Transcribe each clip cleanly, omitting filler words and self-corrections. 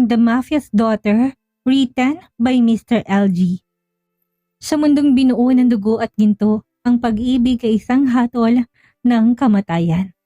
The Mafia's Daughter, written by Mr. LG. Sa mundong binuo ng dugo at ginto, ang pag-ibig ay isang hatol ng kamatayan.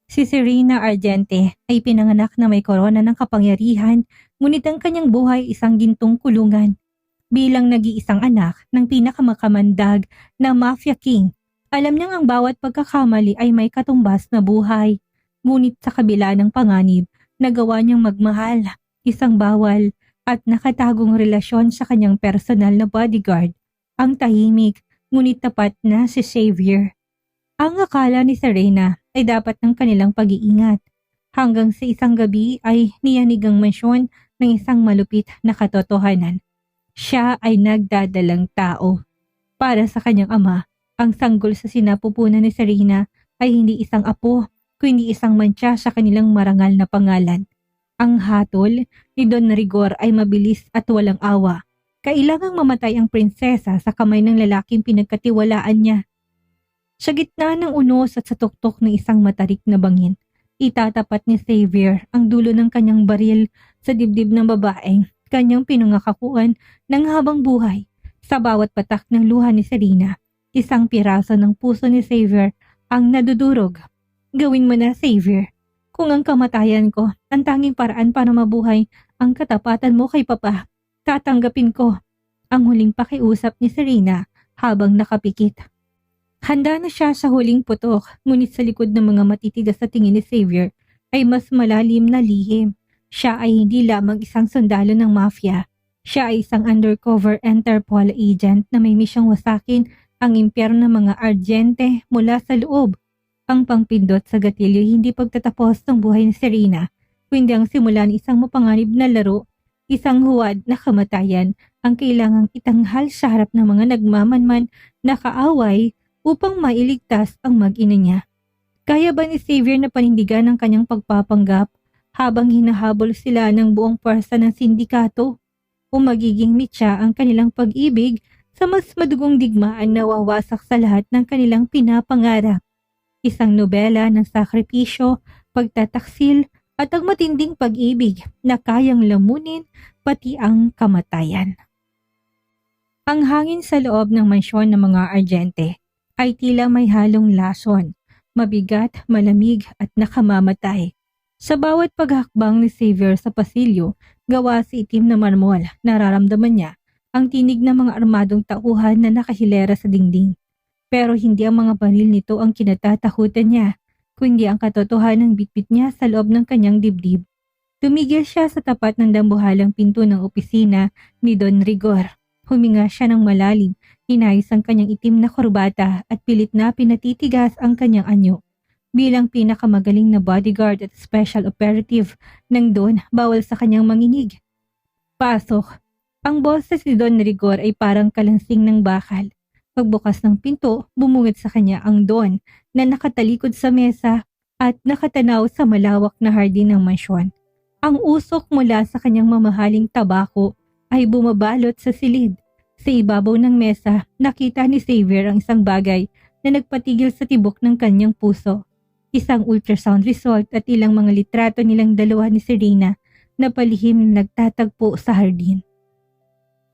Si Serena Argente ay pinanganak na may korona ng kapangyarihan, ngunit ang kanyang buhay isang gintong kulungan. Bilang nag-iisang anak ng pinakamakamandag na Mafia King, alam niyang ang bawat pagkakamali ay may katumbas na buhay. Ngunit sa kabila ng panganib, nagawa niyang magmahal, isang bawal at nakatagong relasyon sa kanyang personal na bodyguard, ang tahimik ngunit tapat na si Xavier. Ang akala ni Serena ay dapat ng kanilang pag-iingat, hanggang sa isang gabi ay niyanig ang mansyon ng isang malupit na katotohanan. Siya ay nagdadalang tao. Para sa kanyang ama, ang sanggol sa sinapupunan ni Serena ay hindi isang apo, kundi isang mantsa sa kanilang marangal na pangalan. Ang hatol ni Don Rigor ay mabilis at walang awa. Kailangang mamatay ang prinsesa sa kamay ng lalaking pinagkatiwalaan niya. Sa gitna ng unos at sa tuktok ng isang matarik na bangin, itatapat ni Xavier ang dulo ng kanyang baril sa dibdib ng babaeng kanyang pinangakakuan ng habang buhay. Sa bawat patak ng luha ni Serena, isang piraso ng puso ni Xavier ang nadudurog. Gawin mo na, Xavier. Kung ang kamatayan ko, ang tanging paraan para mabuhay ang katapatan mo kay Papa, tatanggapin ko. Ang huling pakiusap ni Serena habang nakapikit. Handa na siya sa huling putok, ngunit sa likod ng mga matitigas sa tingin ni Xavier ay mas malalim na lihim. Siya ay hindi lamang isang sundalo ng mafia. Siya ay isang undercover Interpol agent na may misyong wasakin ang impyerno ng mga Argente mula sa loob. Ang pangpindot sa gatilyo hindi pagtatapos ng buhay ni Serena, kundi ang simula ng isang mapanganib na laro, isang huwad na kamatayan ang kailangang itanghal sa harap ng mga nagmamanman na kaaway upang mailigtas ang mag-ina niya. Kaya ba ni Xavier na panindigan ang kanyang pagpapanggap habang hinahabol sila ng buong pwersa ng sindikato? O magiging mitya ang kanilang pag-ibig sa mas madugong digmaan na wawasak sa lahat ng kanilang pinapangarap? Isang nobela ng sakripisyo, pagtataksil at ang matinding pag-ibig na kayang lamunin pati ang kamatayan. Ang hangin sa loob ng mansyon ng mga Argente ay tila may halong lason, mabigat, malamig at nakamamatay. Sa bawat paghakbang ni Xavier sa pasilyo, gawa sa itim na marmol, nararamdaman niya ang tinig ng mga armadong tauhan na nakahilera sa dingding. Pero hindi ang mga baril nito ang kinatatakutan niya, kundi ang katotohanan ng bitbit niya sa loob ng kanyang dibdib. Tumigil siya sa tapat ng dambuhalang pinto ng opisina ni Don Rigor. Huminga siya ng malalim, inayos ang kanyang itim na korbata at pilit na pinatitigas ang kanyang anyo. Bilang pinakamagaling na bodyguard at special operative ng Don, bawal sa kanyang manginig. Pasok. Ang boses ni Don Rigor ay parang kalansing ng bakal. Pagbukas ng pinto, bumungad sa kanya ang Don na nakatalikod sa mesa at nakatanaw sa malawak na hardin ng mansyon. Ang usok mula sa kanyang mamahaling tabako ay bumabalot sa silid. Sa ibabaw ng mesa, nakita ni Xavier ang isang bagay na nagpatigil sa tibok ng kanyang puso. Isang ultrasound result at ilang mga litrato nilang dalawa ni Serena na palihim na nagtatagpo sa hardin.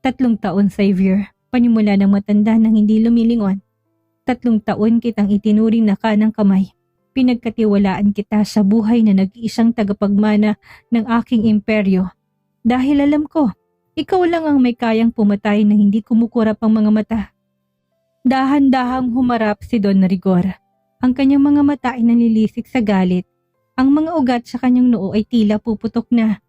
3 taon, Xavier. Panimula ng matanda nang hindi lumilingon. 3 taon kitang itinuring na kanang kamay. Pinagkatiwalaan kita sa buhay na nag-iisang tagapagmana ng aking imperyo. Dahil alam ko, ikaw lang ang may kayang pumatay na hindi kumukurap ang mga mata. Dahan-dahang humarap si Don Rigor. Ang kanyang mga mata ay nanilisik sa galit. Ang mga ugat sa kanyang noo ay tila puputok na.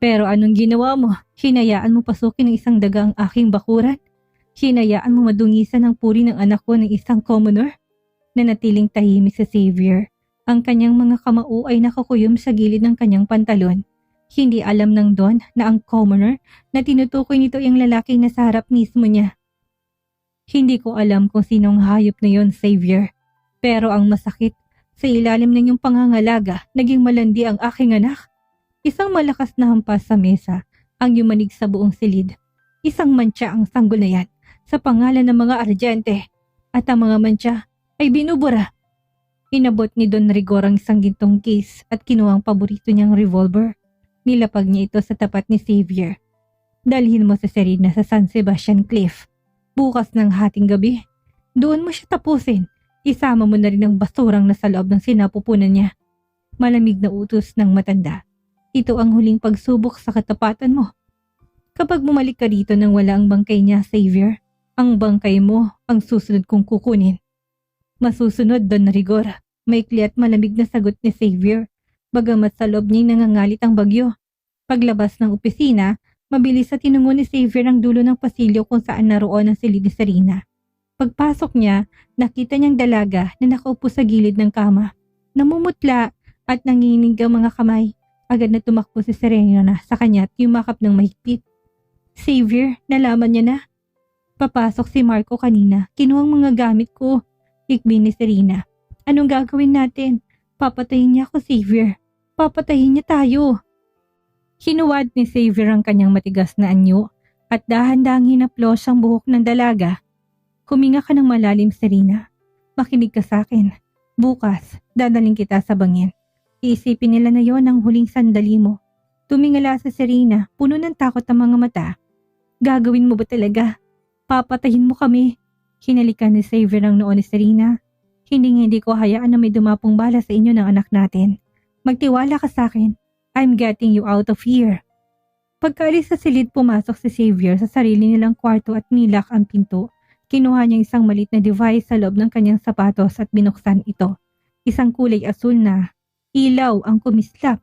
Pero anong ginawa mo? Hinayaan mo pasukin ng isang daga ang aking bakuran? Hinayaan mo madungisan ang puri ng anak ko ng isang commoner? Nanatiling tahimik si Xavier. Ang kanyang mga kamao ay nakakuyom sa gilid ng kanyang pantalon. Hindi alam ng Don na ang commoner na tinutukoy nito ay ang lalaking nasa harap mismo niya. Hindi ko alam kung sinong hayop na yon, Xavier. Pero ang masakit, sa ilalim ng iyong pangangalaga, naging malandi ang aking anak. Isang malakas na hampas sa mesa ang yumanig sa buong silid. Isang mantsa ang sanggol na yan sa pangalan ng mga Argente at ang mga mantsa ay binubura. Inabot ni Don Rigor ang isang gintong case at kinuha ang paborito niyang revolver. Nilapag niya ito sa tapat ni Xavier. Dalhin mo si Serena sa San Sebastian Cliff. Bukas ng hating gabi. Doon mo siya tapusin. Isama mo na rin ang basurang nasa loob ng sinapupunan niya. Malamig na utos ng matanda. Ito ang huling pagsubok sa katapatan mo. Kapag bumalik ka rito nang wala ang bangkay niya, Xavier, ang bangkay mo ang susunod kong kukunin. Masusunod, Don Rigor. Maikli at malamig na sagot ni Xavier. Bagamat sa loob niya'y nangangalit ang bagyo. Paglabas ng opisina, mabilis sa tinungo ni Xavier ang dulo ng pasilyo kung saan naroon ang silid ni Serena. Pagpasok niya, nakita niyang dalaga na nakaupo sa gilid ng kama. Namumutla at nanginginig ang mga kamay. Agad na tumakbo si Serena sa kanya at yumakap ng mahigpit. Xavier, nalaman niya na. Papasok si Marco kanina. Kinuha ang mga gamit ko. Hikbi ni Serena. Anong gagawin natin? Papatayin niya ako, Xavier. Papatayin niya tayo. Hinuwad ni Xavier ang kanyang matigas na anyo at dahan-dahang hinaplos ang buhok ng dalaga. Huminga ka ng malalim, Serena. Makinig ka sa akin. Bukas, dadaling kita sa bangin. Iisipin nila na yon ang huling sandali mo. Tumingala sa Serena, puno ng takot ang mga mata. Gagawin mo ba talaga? Papatayin mo kami. Hinalikan ni Xavier ang noon ni Serena. Hindi ko hayaan na may dumapong bala sa inyo ng anak natin. Magtiwala ka sa akin. I'm getting you out of here. Pagkaalis sa silid, pumasok si Xavier sa sarili nilang kwarto at nilak ang pinto. Kinuha niya isang malit na device sa loob ng kanyang sapatos at binuksan ito. Isang kulay asul na ilaw ang kumislap.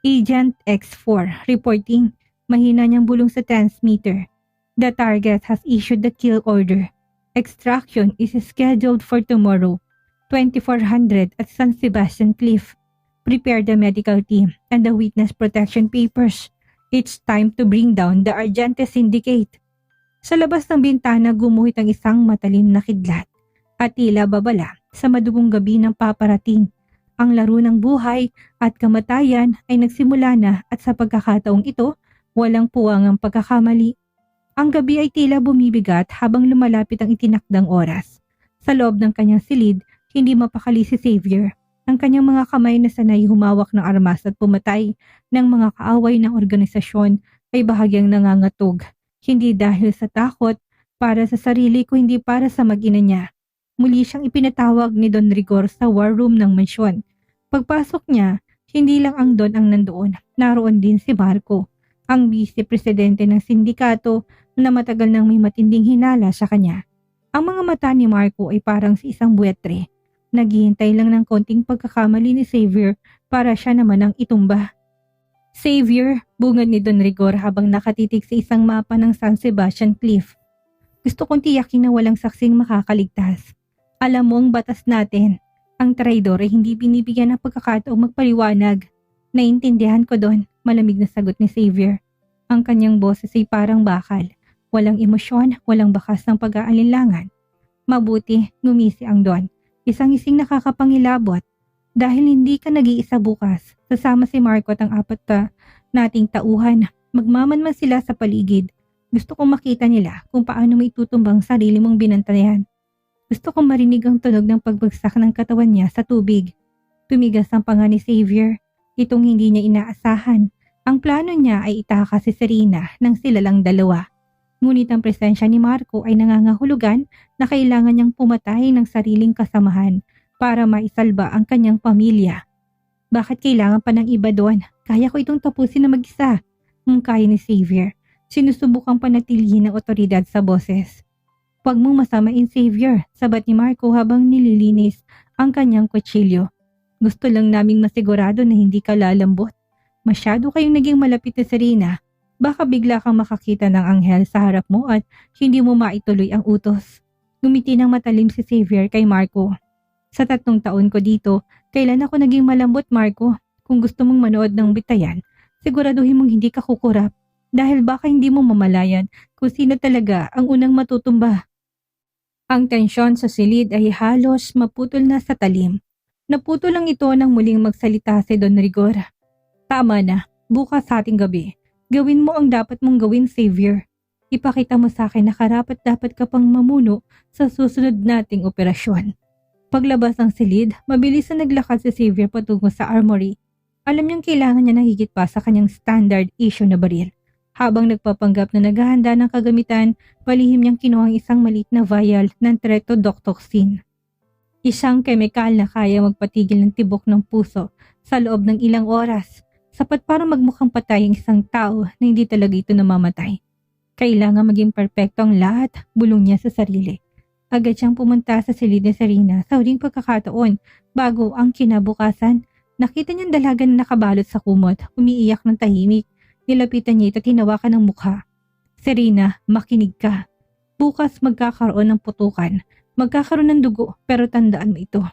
Agent X4 reporting. Mahina niyang bulong sa transmitter. The target has issued the kill order. Extraction is scheduled for tomorrow, 2400 at San Sebastian Cliff. Prepare the medical team and the witness protection papers. It's time to bring down the Argente Syndicate. Sa labas ng bintana, gumuhit ang isang matalim na kidlat at tila babala sa madugong gabi ng paparating. Ang laro ng buhay at kamatayan ay nagsimula na at sa pagkakataong ito, walang puwangang pagkakamali. Ang gabi ay tila bumibigat habang lumalapit ang itinakdang oras. Sa loob ng kanyang silid, hindi mapakali si Xavier. Ang kanyang mga kamay na sanay humawak ng armas at pumatay ng mga kaaway ng organisasyon ay bahagyang nangangatog. Hindi dahil sa takot para sa sarili ko, hindi para sa mag-ina niya. Muli siyang ipinatawag ni Don Rigor sa war room ng mansyon. Pagpasok niya, hindi lang ang Don ang nandoon. Naroon din si Marco, ang vice-presidente ng sindikato na matagal nang may matinding hinala sa kanya. Ang mga mata ni Marco ay parang si isang buwetre. Naghihintay lang ng konting pagkakamali ni Xavier para siya naman ang itumba. Xavier, bungad ni Don Rigor habang nakatitig sa isang mapa ng San Sebastian Cliff. Gusto kong tiyakin na walang saksing makakaligtas. Alam mo ang batas natin. Ang traidor ay hindi binibigyan ng pagkakataong magpaliwanag. Naintindihan ko, Don, malamig na sagot ni Xavier. Ang kanyang boses ay parang bakal. Walang emosyon, walang bakas ng pag-aalinlangan. Mabuti, ngumisi ang Don. Isang-ising nakakapangilabot. Dahil hindi ka nag-iisa bukas, sasama si Marco at ang apat nating tauhan. Magmaman man sila sa paligid. Gusto kong makita nila kung paano may tutumbang sarili mong binantayan. Gusto kong marinig ang tunog ng pagbagsak ng katawan niya sa tubig. Tumigas ang panga ni Xavier. Itong hindi niya inaasahan. Ang plano niya ay itaka si Serena nang sila lang dalawa. Ngunit ang presensya ni Marco ay nangangahulugan na kailangan niyang pumatay ng sariling kasamahan para maisalba ang kanyang pamilya. Bakit kailangan pa ng iba doon? Kaya ko itong tapusin na mag-isa. Mungkahi ni Xavier. Sinusubukang panatilihin ng otoridad sa boses. Huwag mong masamain, Xavier, sabat ni Marco habang nililinis ang kanyang kutsilyo. Gusto lang naming masigurado na hindi ka lalambot. Masyado kayong naging malapit na Serena. Baka bigla kang makakita ng anghel sa harap mo at hindi mo maituloy ang utos. Ngumiti ng matalim si Xavier kay Marco. Sa 3 taon ko dito, kailan ako naging malambot, Marco? Kung gusto mong manood ng bitayan, siguraduhin mong hindi ka kukurap dahil baka hindi mo mamalayan kung sino talaga ang unang matutumba. Ang tensyon sa silid ay halos maputol na sa talim. Naputol lang ito nang muling magsalita si Don Rigor. Tama na, bukas ating gabi. Gawin mo ang dapat mong gawin, Xavier. Ipakita mo sa akin na karapat-dapat ka pang mamuno sa susunod nating operasyon. Paglabas ng silid, mabilis na naglakad si Xavier patungo sa armory. Alam niyang kailangan niya ng higit pa sa kanyang standard issue na baril. Habang nagpapanggap na naghahanda ng kagamitan, palihim niyang kinuha ang isang maliit na vial ng tetrodotoxin. Isang kemikal na kaya magpatigil ng tibok ng puso sa loob ng ilang oras, sapat para magmukhang patay ang isang tao na hindi talaga ito namamatay. Kailangan maging perpekto ang lahat, bulong niya sa sarili. Agad siyang pumunta sa silid ni Serena sa huling pagkakataon bago ang kinabukasan. Nakita niyang dalaga na nakabalot sa kumot, umiiyak ng tahimik. Nilapitan niya ito at hinawakan ng mukha. Serena, makinig ka. Bukas magkakaroon ng putukan. Magkakaroon ng dugo, pero tandaan mo ito.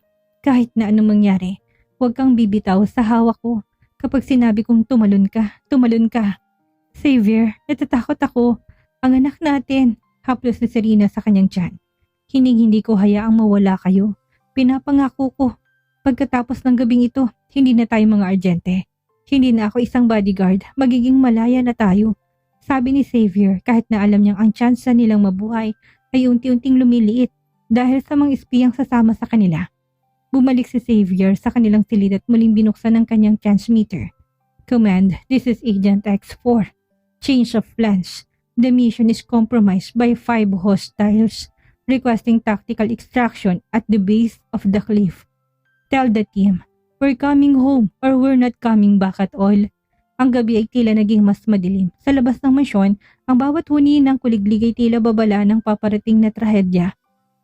Kahit na anong mangyari, huwag kang bibitaw sa hawak ko. Kapag sinabi kong tumalon ka, tumalon ka. Xavier, natatakot ako. Ang anak natin. Haplos ni Serena sa kanyang tiyan. Hindi ko hayaang mawala kayo. Pinapangako ko. Pagkatapos ng gabing ito, hindi na tayo mga argente. Hindi na ako isang bodyguard, magiging malaya na tayo. Sabi ni Xavier kahit na alam niyang ang tsansa nilang mabuhay ay unti-unting lumiliit dahil sa mga espiyang sasama sa kanila. Bumalik si Xavier sa kanilang silid at muling binuksan ang kanyang transmitter. Command, this is Agent X4. Change of plans. The mission is compromised by 5 hostiles requesting tactical extraction at the base of the cliff. Tell the team, we're coming home or we're not coming back at all. Ang gabi ay tila naging mas madilim. Sa labas ng mansyon, ang bawat huni ng kuliglig ay tila babala ng paparating na trahedya.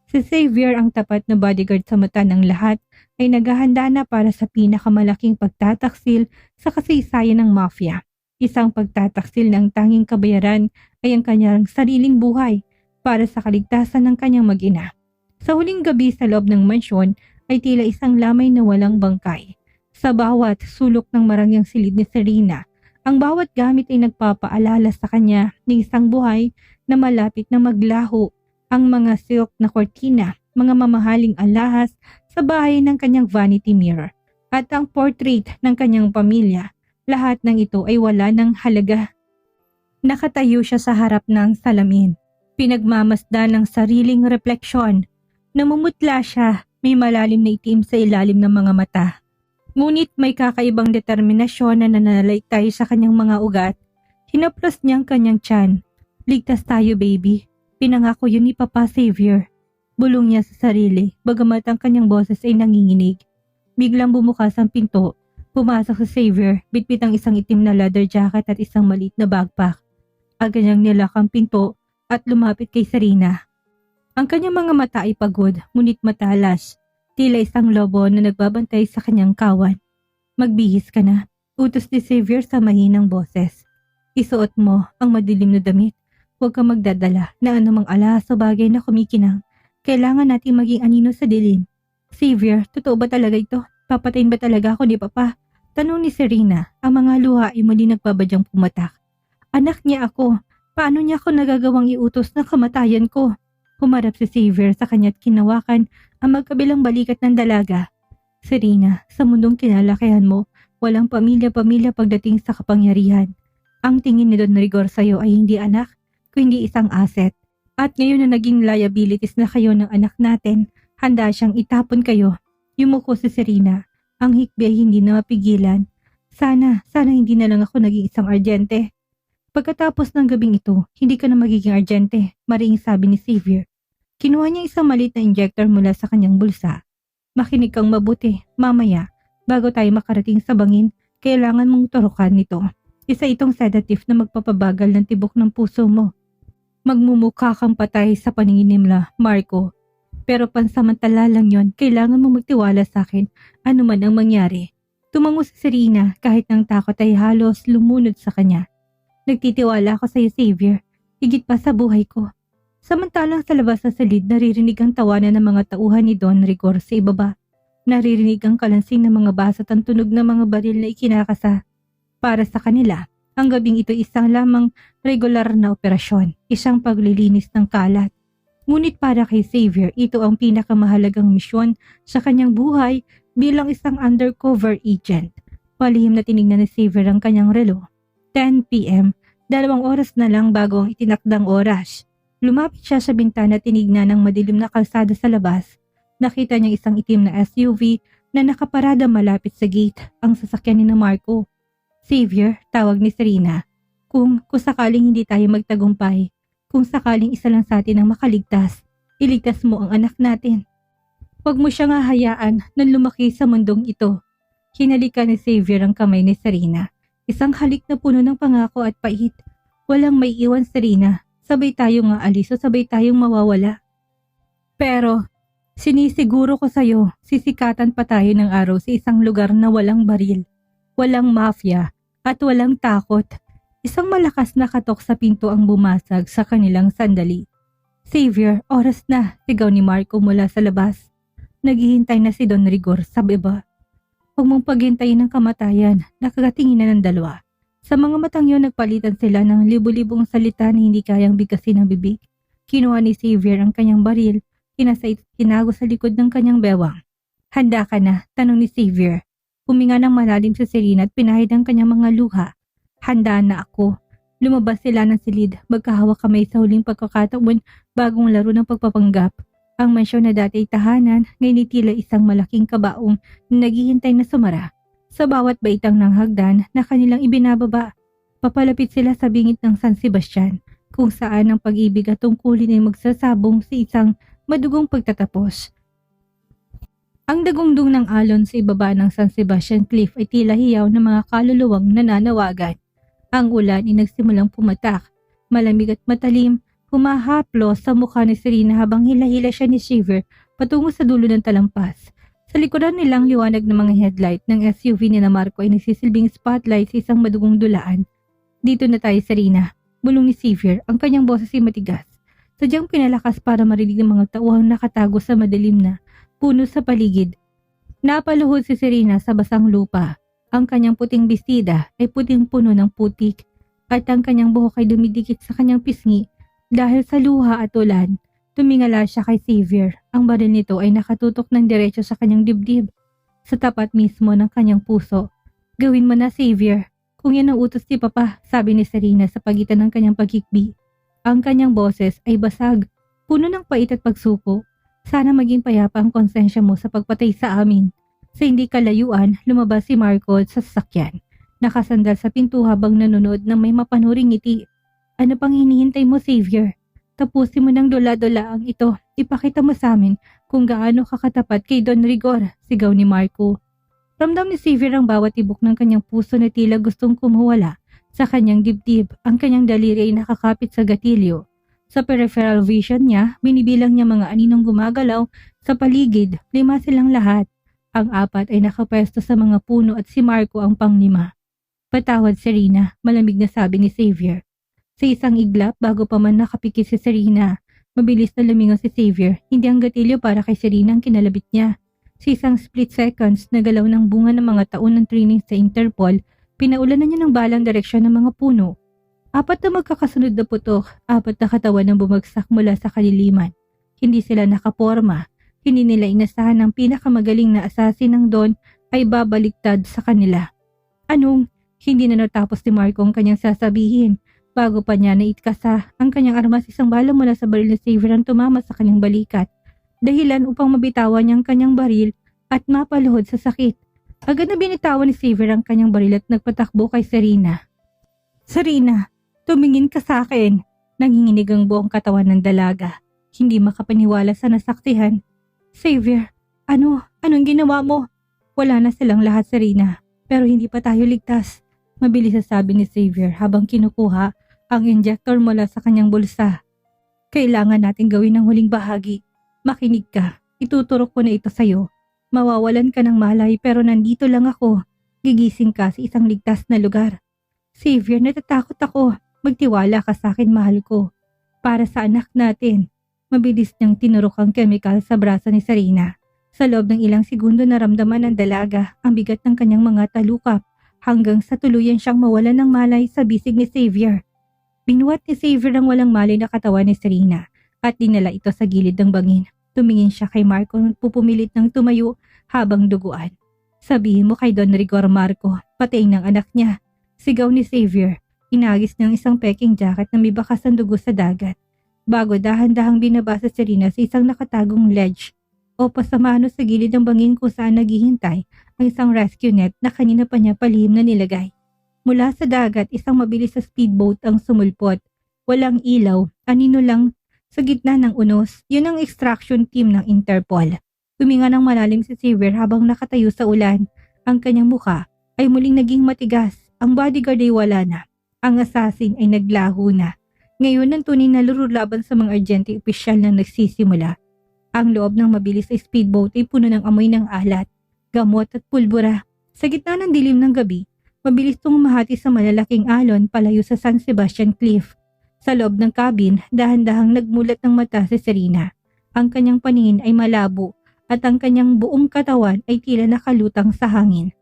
Si Xavier, ang tapat na bodyguard sa mata ng lahat, ay naghahanda na para sa pinakamalaking pagtataksil sa kasaysayan ng mafia. Isang pagtataksil ng tanging kabayaran ay ang kanyang sariling buhay para sa kaligtasan ng kanyang mag-ina. Sa huling gabi sa loob ng mansyon ay tila isang lamay na walang bangkay. Sa bawat sulok ng marangyang silid ni Serena, ang bawat gamit ay nagpapaalala sa kanya ng isang buhay na malapit na maglaho. Ang mga silk na kortina, mga mamahaling alahas sa bahay ng kanyang vanity mirror, at ang portrait ng kanyang pamilya, lahat ng ito ay wala ng halaga. Nakatayo siya sa harap ng salamin, pinagmamasdan ng sariling refleksyon. Namumutla siya, may malalim na itim sa ilalim ng mga mata. Ngunit may kakaibang determinasyon na nananalaytay sa kanyang mga ugat. Hinaplos niyang kanyang tiyan. Ligtas tayo, baby. Pinangako yun ni Papa Xavier. Bulong niya sa sarili, bagamat ang kanyang boses ay nanginginig. Biglang bumukas ang pinto. Pumasok si Xavier, bitbit ang isang itim na leather jacket at isang maliit na backpack. Agad niyang nilak ang pinto at lumapit kay Serena. Ang kanyang mga mata ay pagod, ngunit matalas. Tila isang lobo na nagbabantay sa kanyang kawan. Magbihis ka na, utos ni Xavier sa mahinang boses. Isuot mo ang madilim na damit. Huwag kang magdadala na anumang alahas sa bagay na kumikinang. Kailangan natin maging anino sa dilim. Xavier, totoo ba talaga ito? Papatayin ba talaga ako ni Papa? Tanong ni Serena, ang mga luha ay muli nagbabadyang pumatak. Anak niya ako. Paano niya ako nagagawang iutos na kamatayan ko? Humarap si Xavier sa kanya't kinawakan ang magkabilang balikat ng dalaga. Serena, sa mundong kinalakihan mo, walang pamilya-pamilya pagdating sa kapangyarihan. Ang tingin ni Don Rigor sa'yo ay hindi anak, kundi isang asset. At ngayon na naging liabilities na kayo ng anak natin, handa siyang itapon kayo. Yumuko si Serena. Ang hikbi ay hindi na mapigilan. Sana hindi na lang ako naging isang argente. Pagkatapos ng gabing ito, hindi ka na magiging argente, maring sabi ni Xavier. Kinuha niya isang maliit na injector mula sa kanyang bulsa. Makinig kang mabuti, mamaya, bago tayo makarating sa bangin, kailangan mong turukan nito. Isa itong sedative na magpapabagal ng tibok ng puso mo. Magmumukha kang patay sa paningin nila, Marco. Pero pansamantala lang yon, kailangan mo magtiwala sa akin, ano man ang mangyari. Tumango si Serena kahit ng takot ay halos lumunod sa kanya. Nagtitiwala ako sa iyo, Xavier, higit pa sa buhay ko. Samantalang sa labas sa silid, naririnig ang tawanan ng mga tauhan ni Don Rigor sa ibaba. Naririnig ang kalansing ng mga basa at ang tunog ng mga baril na ikinakasa. Para sa kanila, ang gabing ito isang lamang regular na operasyon, isang paglilinis ng kalat. Ngunit para kay Xavier, ito ang pinakamahalagang misyon sa kanyang buhay bilang isang undercover agent. Palihim na tinignan ni Xavier ang kanyang relo. 10 p.m., 2 oras na lang bago ang itinakdang oras. Lumapit siya sa bintana at tinignan ang madilim na kalsada sa labas. Nakita niya isang itim na SUV na nakaparada malapit sa gate ang sasakyan ni Marco. Xavier, tawag ni Serena. Kung sakaling hindi tayo magtagumpay, kung sakaling isa lang sa atin ang makaligtas, iligtas mo ang anak natin. Huwag mo siyang hahayaan na lumaki sa mundong ito. Hinalikan ni Xavier ang kamay ni Serena. Isang halik na puno ng pangako at pait. Walang may iwan, Serena. Sabay tayong aalis o sabay tayong mawawala. Pero, sinisiguro ko sa'yo, sisikatan pa tayo ng araw sa isang lugar na walang baril, walang mafia, at walang takot. Isang malakas na katok sa pinto ang bumasag sa kanilang sandali. Xavier, oras na, sigaw ni Marco mula sa labas. Naghihintay na si Don Rigor sa baba. Huwag mong paghintayin ng kamatayan, nakagatingin na ng dalawa. Sa mga matang yun, nagpalitan sila ng libu-libong salita na hindi kayang bigkasin ng bibig. Kinuha ni Xavier ang kanyang baril, tinago sa likod ng kanyang bewang. Handa ka na, tanong ni Xavier. Huminga ng malalim sa Serena at pinahid ang kanyang mga luha. Handa na ako. Lumabas sila ng silid, magkahawak kamay sa huling pagkakataon bagong laro ng pagpapanggap. Ang mansyon na dati ay tahanan, ngayon tila isang malaking kabaong na naghihintay na sumara. Sa bawat baitang ng hagdan na kanilang ibinababa, papalapit sila sa bingit ng San Sebastian, kung saan ang pag-ibig at tungkulin ay magsasabong sa isang madugong pagtatapos. Ang dagundong ng alon sa ibaba ng San Sebastian Cliff ay tila hiyaw ng mga kaluluwang nananawagan. Ang ulan ay nagsimulang pumatak, malamig at matalim, humahaplo sa mukha ni Serena habang hila-hila siya ni Xavier patungo sa dulo ng talampas. Sa likuran nilang liwanag ng mga headlight ng SUV ni Marco ay nagsisilbing spotlight sa isang madugong dulaan. Dito na tayo, Serena, bulong ni Xavier, ang kanyang boses ay matigas. Sadyang pinalakas para marinig ng mga tauhang nakatago sa madilim na puno sa paligid. Napaluhod si Serena sa basang lupa. Ang kanyang puting bestida ay puting puno ng putik at ang kanyang buhok ay dumidikit sa kanyang pisngi. Dahil sa luha at ulan, tumingala siya kay Xavier. Ang baril nito ay nakatutok ng diretso sa kanyang dibdib, sa tapat mismo ng kanyang puso. Gawin mo na, Xavier. Kung yan ang utos ni Papa, sabi ni Serena sa pagitan ng kanyang pagkikbi. Ang kanyang boses ay basag, puno ng pait at pagsuko. Sana maging payapa ang konsensya mo sa pagpatay sa amin. Sa hindi kalayuan, lumabas si Marco sa sasakyan. Nakasandal sa pinto habang nanonood ng may mapanuring ngiti. Ano pang hinihintay mo, Xavier? Tapusin mo ng dola-dola ang ito. Ipakita mo sa amin kung gaano kakatapat kay Don Rigor, sigaw ni Marco. Ramdam ni Xavier ang bawat tibok ng kanyang puso na tila gustong kumuwala sa kanyang dibdib. Ang kanyang daliri ay nakakapit sa gatilyo. Sa peripheral vision niya, binibilang niya mga aninong gumagalaw sa paligid. 5 silang lahat. Ang 4 ay nakapwesto sa mga puno at si Marco ang pang-5. Patawad, Serena, malamig na sabi ni Xavier. Sa isang iglap, bago pa man nakapikit si Serena, mabilis na lumingon si Xavier. Hindi ang gatilyo para kay Serena ang kinalabit niya. Sa isang split seconds na galaw ng bunga ng mga taon ng training sa Interpol, pinaulanan niya ng balang direksyon ng mga puno. 4 na magkakasunod na putok, 4 na katawan ang bumagsak mula sa kaliliman. Hindi sila nakaporma. Hindi nila inasahan ang pinakamagaling na assassin ng Don ay babaliktad sa kanila. Anong? Hindi na natapos ni Marco ang kanyang sasabihin. Bago pa niya naitkasa ang kanyang armas, isang bala mula sa baril ni Xavier ang tumama sa kanyang balikat. Dahilan upang mabitawan niya ang kanyang baril at mapaluhod sa sakit. Agad na binitawan ni Xavier ang kanyang baril at nagpatakbo kay Serena. Serena, tumingin ka sa akin. Nanginginig ang buong katawan ng dalaga. Hindi makapaniwala sa nasaksihan. Xavier, anong ginawa mo? Wala na silang lahat, Serena. Pero hindi pa tayo ligtas. Mabilis sabi ni Xavier habang kinukuha ang injector mula sa kanyang bulsa. Kailangan natin gawin ang huling bahagi. Makinig ka. Ituturok ko na ito sa'yo. Mawawalan ka ng malay pero nandito lang ako. Gigising ka sa isang ligtas na lugar. Xavier, natatakot ako. Magtiwala ka sa akin, mahal ko. Para sa anak natin. Mabilis niyang tinurok ang chemical sa braso ni Serena. Sa loob ng ilang segundo naramdaman ng dalaga ang bigat ng kanyang mga talukap hanggang sa tuluyan siyang mawalan ng malay sa bisig ni Xavier. Binuhat ni Xavier ang walang malay na katawan ni Serena at dinala ito sa gilid ng bangin. Tumingin siya kay Marco at pupumilit ng tumayo habang duguan. Sabihin mo kay Don Rigor, Marco, patayin ng anak niya. Sigaw ni Xavier. Inagis niyang isang peking jacket na may bakas ng dugo sa dagat. Bago dahan-dahang binaba si Serena sa isang nakatagong ledge. o pasamano sa gilid ng bangin kung saan naghihintay ang isang rescue net na kanina pa niya palihim na nilagay. Mula sa dagat, isang mabilis na speedboat ang sumulpot. Walang ilaw, anino lang sa gitna ng unos. Yun ang extraction team ng Interpol. Huminga ng malalim si Xavier habang nakatayo sa ulan. Ang kanyang muka ay muling naging matigas. Ang bodyguard ay wala na. Ang assassin ay naglaho na. Ngayon ang tunay na laro laban sa mga Argente opisyal na nagsisimula. Ang loob ng mabilis na speedboat ay puno ng amoy ng alat, gamot at pulbura. Sa gitna ng dilim ng gabi, mabilis itong umahati sa malalaking alon palayo sa San Sebastian Cliff. Sa loob ng cabin, dahan-dahang nagmulat ng mata si Serena. Ang kanyang paningin ay malabo at ang kanyang buong katawan ay tila nakalutang sa hangin.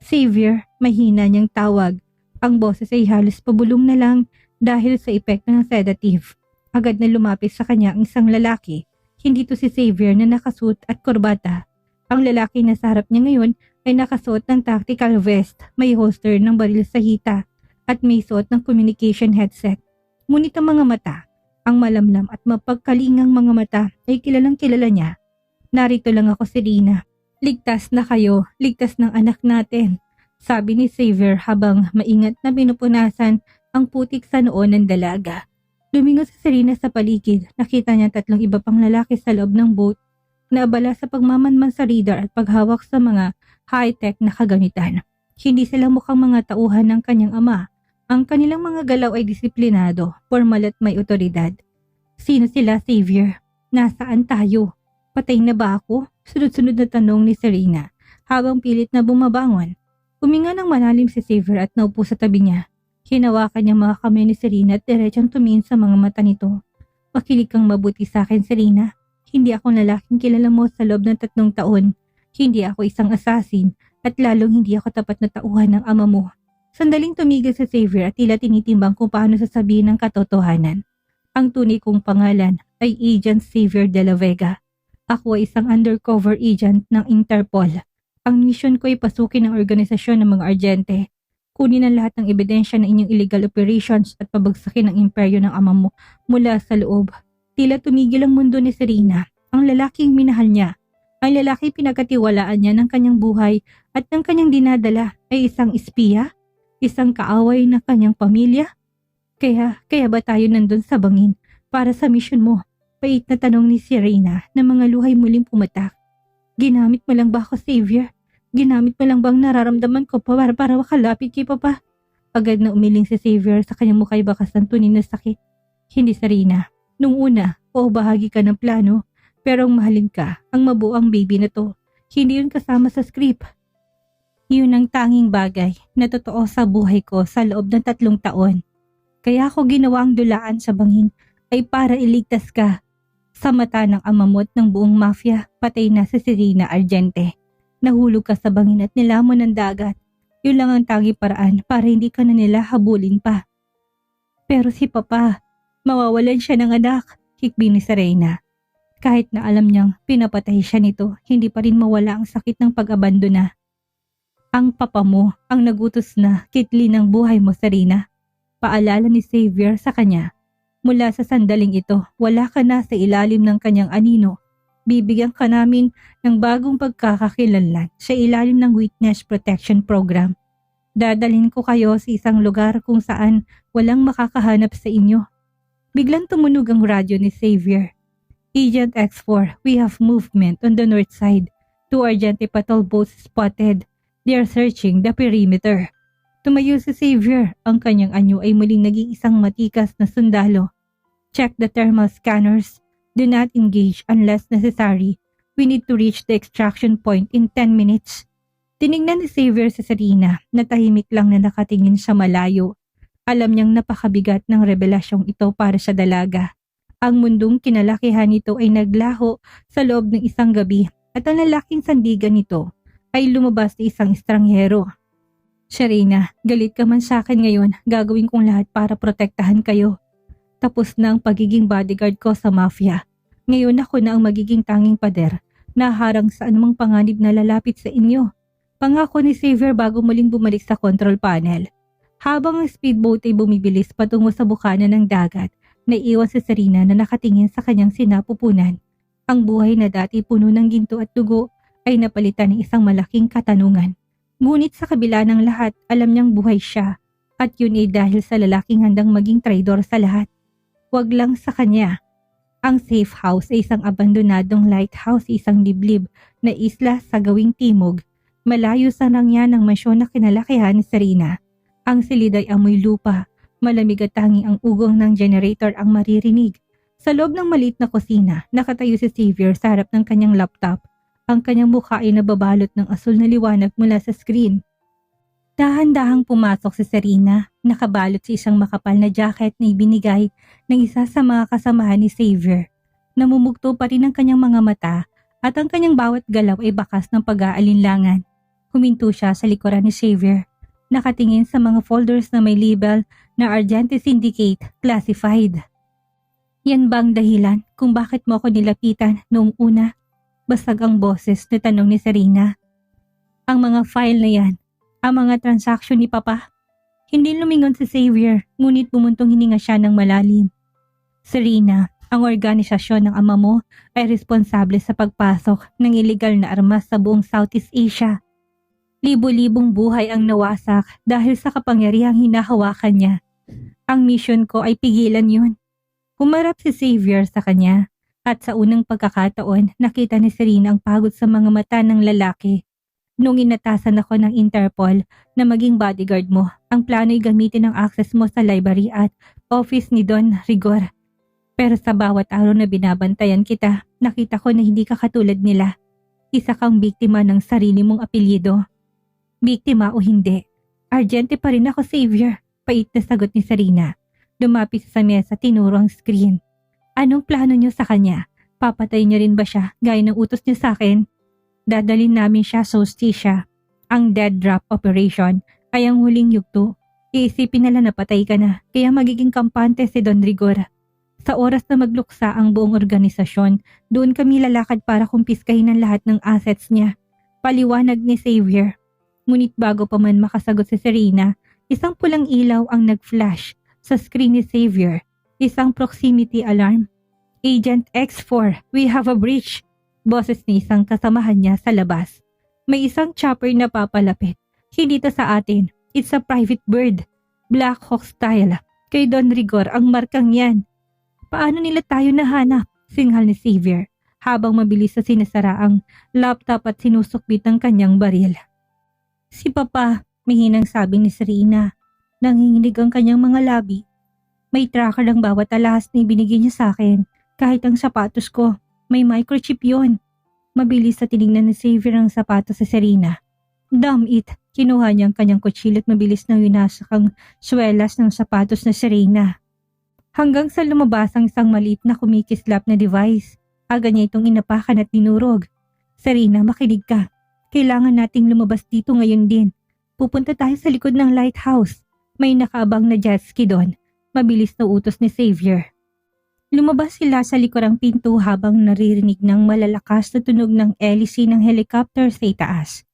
Xavier, mahina niyang tawag. Ang boses ay halos pabulong na lang dahil sa epekto ng sedative. Agad na lumapit sa kanya ang isang lalaki. Hindi to si Xavier na nakasuot at korbata. Ang lalaki na sa harap niya ngayon ay nakasuot ng tactical vest, may holster ng baril sa hita at may suot ng communication headset. Ngunit ang mga mata, ang malamlam at mapagkalingang mga mata ay kilalang kilala niya. Narito lang ako, Serena. Ligtas na kayo, ligtas ng anak natin, sabi ni Xavier habang maingat na pinupunasan ang putik sa noo ng dalaga. Lumingon si Serena sa paligid. Nakita niya 3 iba pang lalaki sa loob ng boat na abala sa pagmamanman sa radar at paghawak sa mga high-tech na kagamitan. Hindi sila mukhang mga tauhan ng kanyang ama. Ang kanilang mga galaw ay disiplinado, formal at may otoridad. Sino sila, Xavier? Nasaan tayo? Patay na ba ako? Sunod-sunod na tanong ni Serena habang pilit na bumabangon. Huminga ng malalim si Xavier at naupo sa tabi niya. Hinawakan niya mga kamay ni Serena at diretsang tumingin sa mga mata nito. Makinig kang mabuti sa akin, Serena. Hindi ako lalaking kilala mo sa loob ng 3 taon. Hindi ako isang assassin at lalong hindi ako tapat na tauhan ng ama mo. Sandaling tumigil si Xavier at tila tinitimbang kung paano sasabihin ang katotohanan. Ang tunay kong pangalan ay Agent Xavier de la Vega. Ako ay isang undercover agent ng Interpol. Ang misyon ko ay pasukin ang organisasyon ng mga Argente. Kunin ang lahat ng ebidensya ng inyong illegal operations at pabagsakin ang imperyo ng ama mo mula sa loob. Tila tumigil ang mundo ni Serena, ang lalaking minahal niya. Ang lalaki pinagkatiwalaan niya ng kanyang buhay at ng kanyang dinadala ay isang espiya, isang kaaway ng kanyang pamilya. Kaya ba tayo nandun sa bangin para sa misyon mo? Pait na tanong ni Serena na mga luhay muling pumatak. Ginamit mo lang ba ako, Xavier? Ginamit mo lang bang nararamdaman ko para makalapit kay Papa? Agad na umiling si Xavier sa kanyang mukha'y bakas ng tunay na sakit. Hindi, Serena. Nung una, bahagi ka ng plano, pero ang mahalin ka, ang mabuo ang baby na to. Hindi yun kasama sa script. Yun ang tanging bagay na totoo sa buhay ko sa loob ng 3 taon. Kaya ako ginawa ang dulaan sa bangin ay para iligtas ka. Sa mata ng ama mo at ng buong mafia, patay na si Serena Argente. Nahulog ka sa bangin at nilamon ng dagat. Yun lang ang tanging paraan para hindi ka na nila habulin pa. Pero si Papa, mawawalan siya ng anak, hikbi ni Serena. Kahit na alam niyang pinapatay siya nito, hindi pa rin mawala ang sakit ng pag-abandona. Ang papa mo ang nagutos na kitli ng buhay mo, Serena. Paalala ni Xavier sa kanya. Mula sa sandaling ito, wala ka na sa ilalim ng kanyang anino. Bibigyan ka namin ng bagong pagkakakilanlan sa ilalim ng Witness Protection Program. Dadalhin ko kayo sa isang lugar kung saan walang makakahanap sa inyo. Biglang tumunog ang radyo ni Xavier. Agent X4, we have movement on the north side. 2 Argente patrol boats spotted. They are searching the perimeter. Tumayo si Xavier. Ang kanyang anyo ay muling naging isang matikas na sundalo. Check the thermal scanners. Do not engage unless necessary. We need to reach the extraction point in 10 minutes. Tinignan ni Xavier si Serena na tahimik lang na nakatingin sa malayo. Alam niyang napakabigat ng revelasyong ito para sa dalaga. Ang mundong kinalakihan nito ay naglaho sa loob ng isang gabi at ang lalaking sandigan nito ay lumabas na isang estranghero. Serena, galit ka man sa akin ngayon, gagawin kong lahat para protektahan kayo. Tapos na ang pagiging bodyguard ko sa mafia. Ngayon ako na ang magiging tanging pader na harang sa anumang panganib na lalapit sa inyo. Pangako ni Xavier bago muling bumalik sa control panel. Habang ang speedboat ay bumibilis patungo sa bukana ng dagat, naiiwan si Serena na nakatingin sa kanyang sinapupunan. Ang buhay na dati puno ng ginto at dugo ay napalitan ng isang malaking katanungan. Ngunit sa kabila ng lahat, alam niyang buhay siya at yun ay dahil sa lalaking handang maging traidor sa lahat. Wag lang sa kanya. Ang safe house ay isang abandonadong lighthouse, isang liblib na isla sa gawing timog. Malayo sa nangya ng mansyon na kinalakihan ni Serena. Ang silid ay amoy lupa, malamig at tanging ang ugong ng generator ang maririnig. Sa loob ng maliit na kusina, nakatayo si Xavier sa harap ng kanyang laptop. Ang kanyang mukha ay nababalot ng asul na liwanag mula sa screen. Dahan-dahang pumasok si Serena, nakabalot sa isang makapal na jacket na ibinigay ng isa sa mga kasamahan ni Xavier. Namumugto pa rin ang kanyang mga mata at ang kanyang bawat galaw ay bakas ng pag-aalinlangan. Huminto siya sa likuran ni Xavier, nakatingin sa mga folders na may label na Argente Syndicate Classified. Yan ba ang dahilan kung bakit mo ako nilapitan noong una? Basag ang boses na tanong ni Serena. Ang mga file na yan, ang mga transaksyon ni Papa. Hindi lumingon si Xavier, ngunit bumuntong hininga siya ng malalim. Serena, ang organisasyon ng ama mo ay responsable sa pagpasok ng iligal na armas sa buong Southeast Asia. Libo-libong buhay ang nawasak dahil sa kapangyarihang hinahawakan niya. Ang mission ko ay pigilan yun. Humarap si Xavier sa kanya at sa unang pagkakataon nakita ni Serena ang pagod sa mga mata ng lalaki. Nung inatasan ako ng Interpol na maging bodyguard mo, ang plano ay gamitin ang access mo sa library at office ni Don Rigor. Pero sa bawat araw na binabantayan kita, nakita ko na hindi ka katulad nila. Isa kang biktima ng sarili mong apelyido. Biktima o hindi, Argente pa rin ako, Xavier. Pait na sagot ni Serena. Lumapit sa mesa, tinuro ang screen. Anong plano niyo sa kanya? Papatay niyo rin ba siya gaya ng utos niyo sa akin? Dadalhin namin siya sa hustisya. Ang dead drop operation ay ang huling yugto. Iisipin nila na patay ka na, kaya magiging kampante si Don Rigor. Sa oras na magluksa ang buong organisasyon, doon kami lalakad para kumpiskahin ang lahat ng assets niya. Paliwanag ni Xavier. Ngunit bago pa man makasagot si Serena, isang pulang ilaw ang nag-flash sa screen ni Xavier. Isang proximity alarm. Agent X4, we have a breach. Boses ni isang kasamahan niya sa labas. May isang chopper na papalapit. Hindi to sa atin. It's a private bird. Black Hawk style. Kay Don Rigor ang markang yan. Paano nila tayo nahanap? Singhal ni Xavier habang mabilis na sinasara ang laptop at sinusukbit ang kanyang baril. Si Papa, mihinang sabi ni Serena. Nanginginig ang kanyang mga labi. May tracker ang bawat alahas na ibinigay niya sa akin. Kahit ang sapatos ko, may microchip yon. Mabilis na tinignan ni Xavier ang sapatos sa Serena. Damn it! Kinuha niya ang kanyang kutsilyo at mabilis na winasak ang swelas ng sapatos na Serena. Hanggang sa lumabas ang isang maliit na kumikislap na device. Aga niya itong inapakan at dinurog. Serena, makinig ka. Kailangan nating lumabas dito ngayon din. Pupunta tayo sa likod ng lighthouse. May nakaabang na jet ski doon. Mabilis na utos ni Xavier. Lumabas sila sa likurang pinto habang naririnig ng malalakas na tunog ng hélice ng helicopter sa itaas.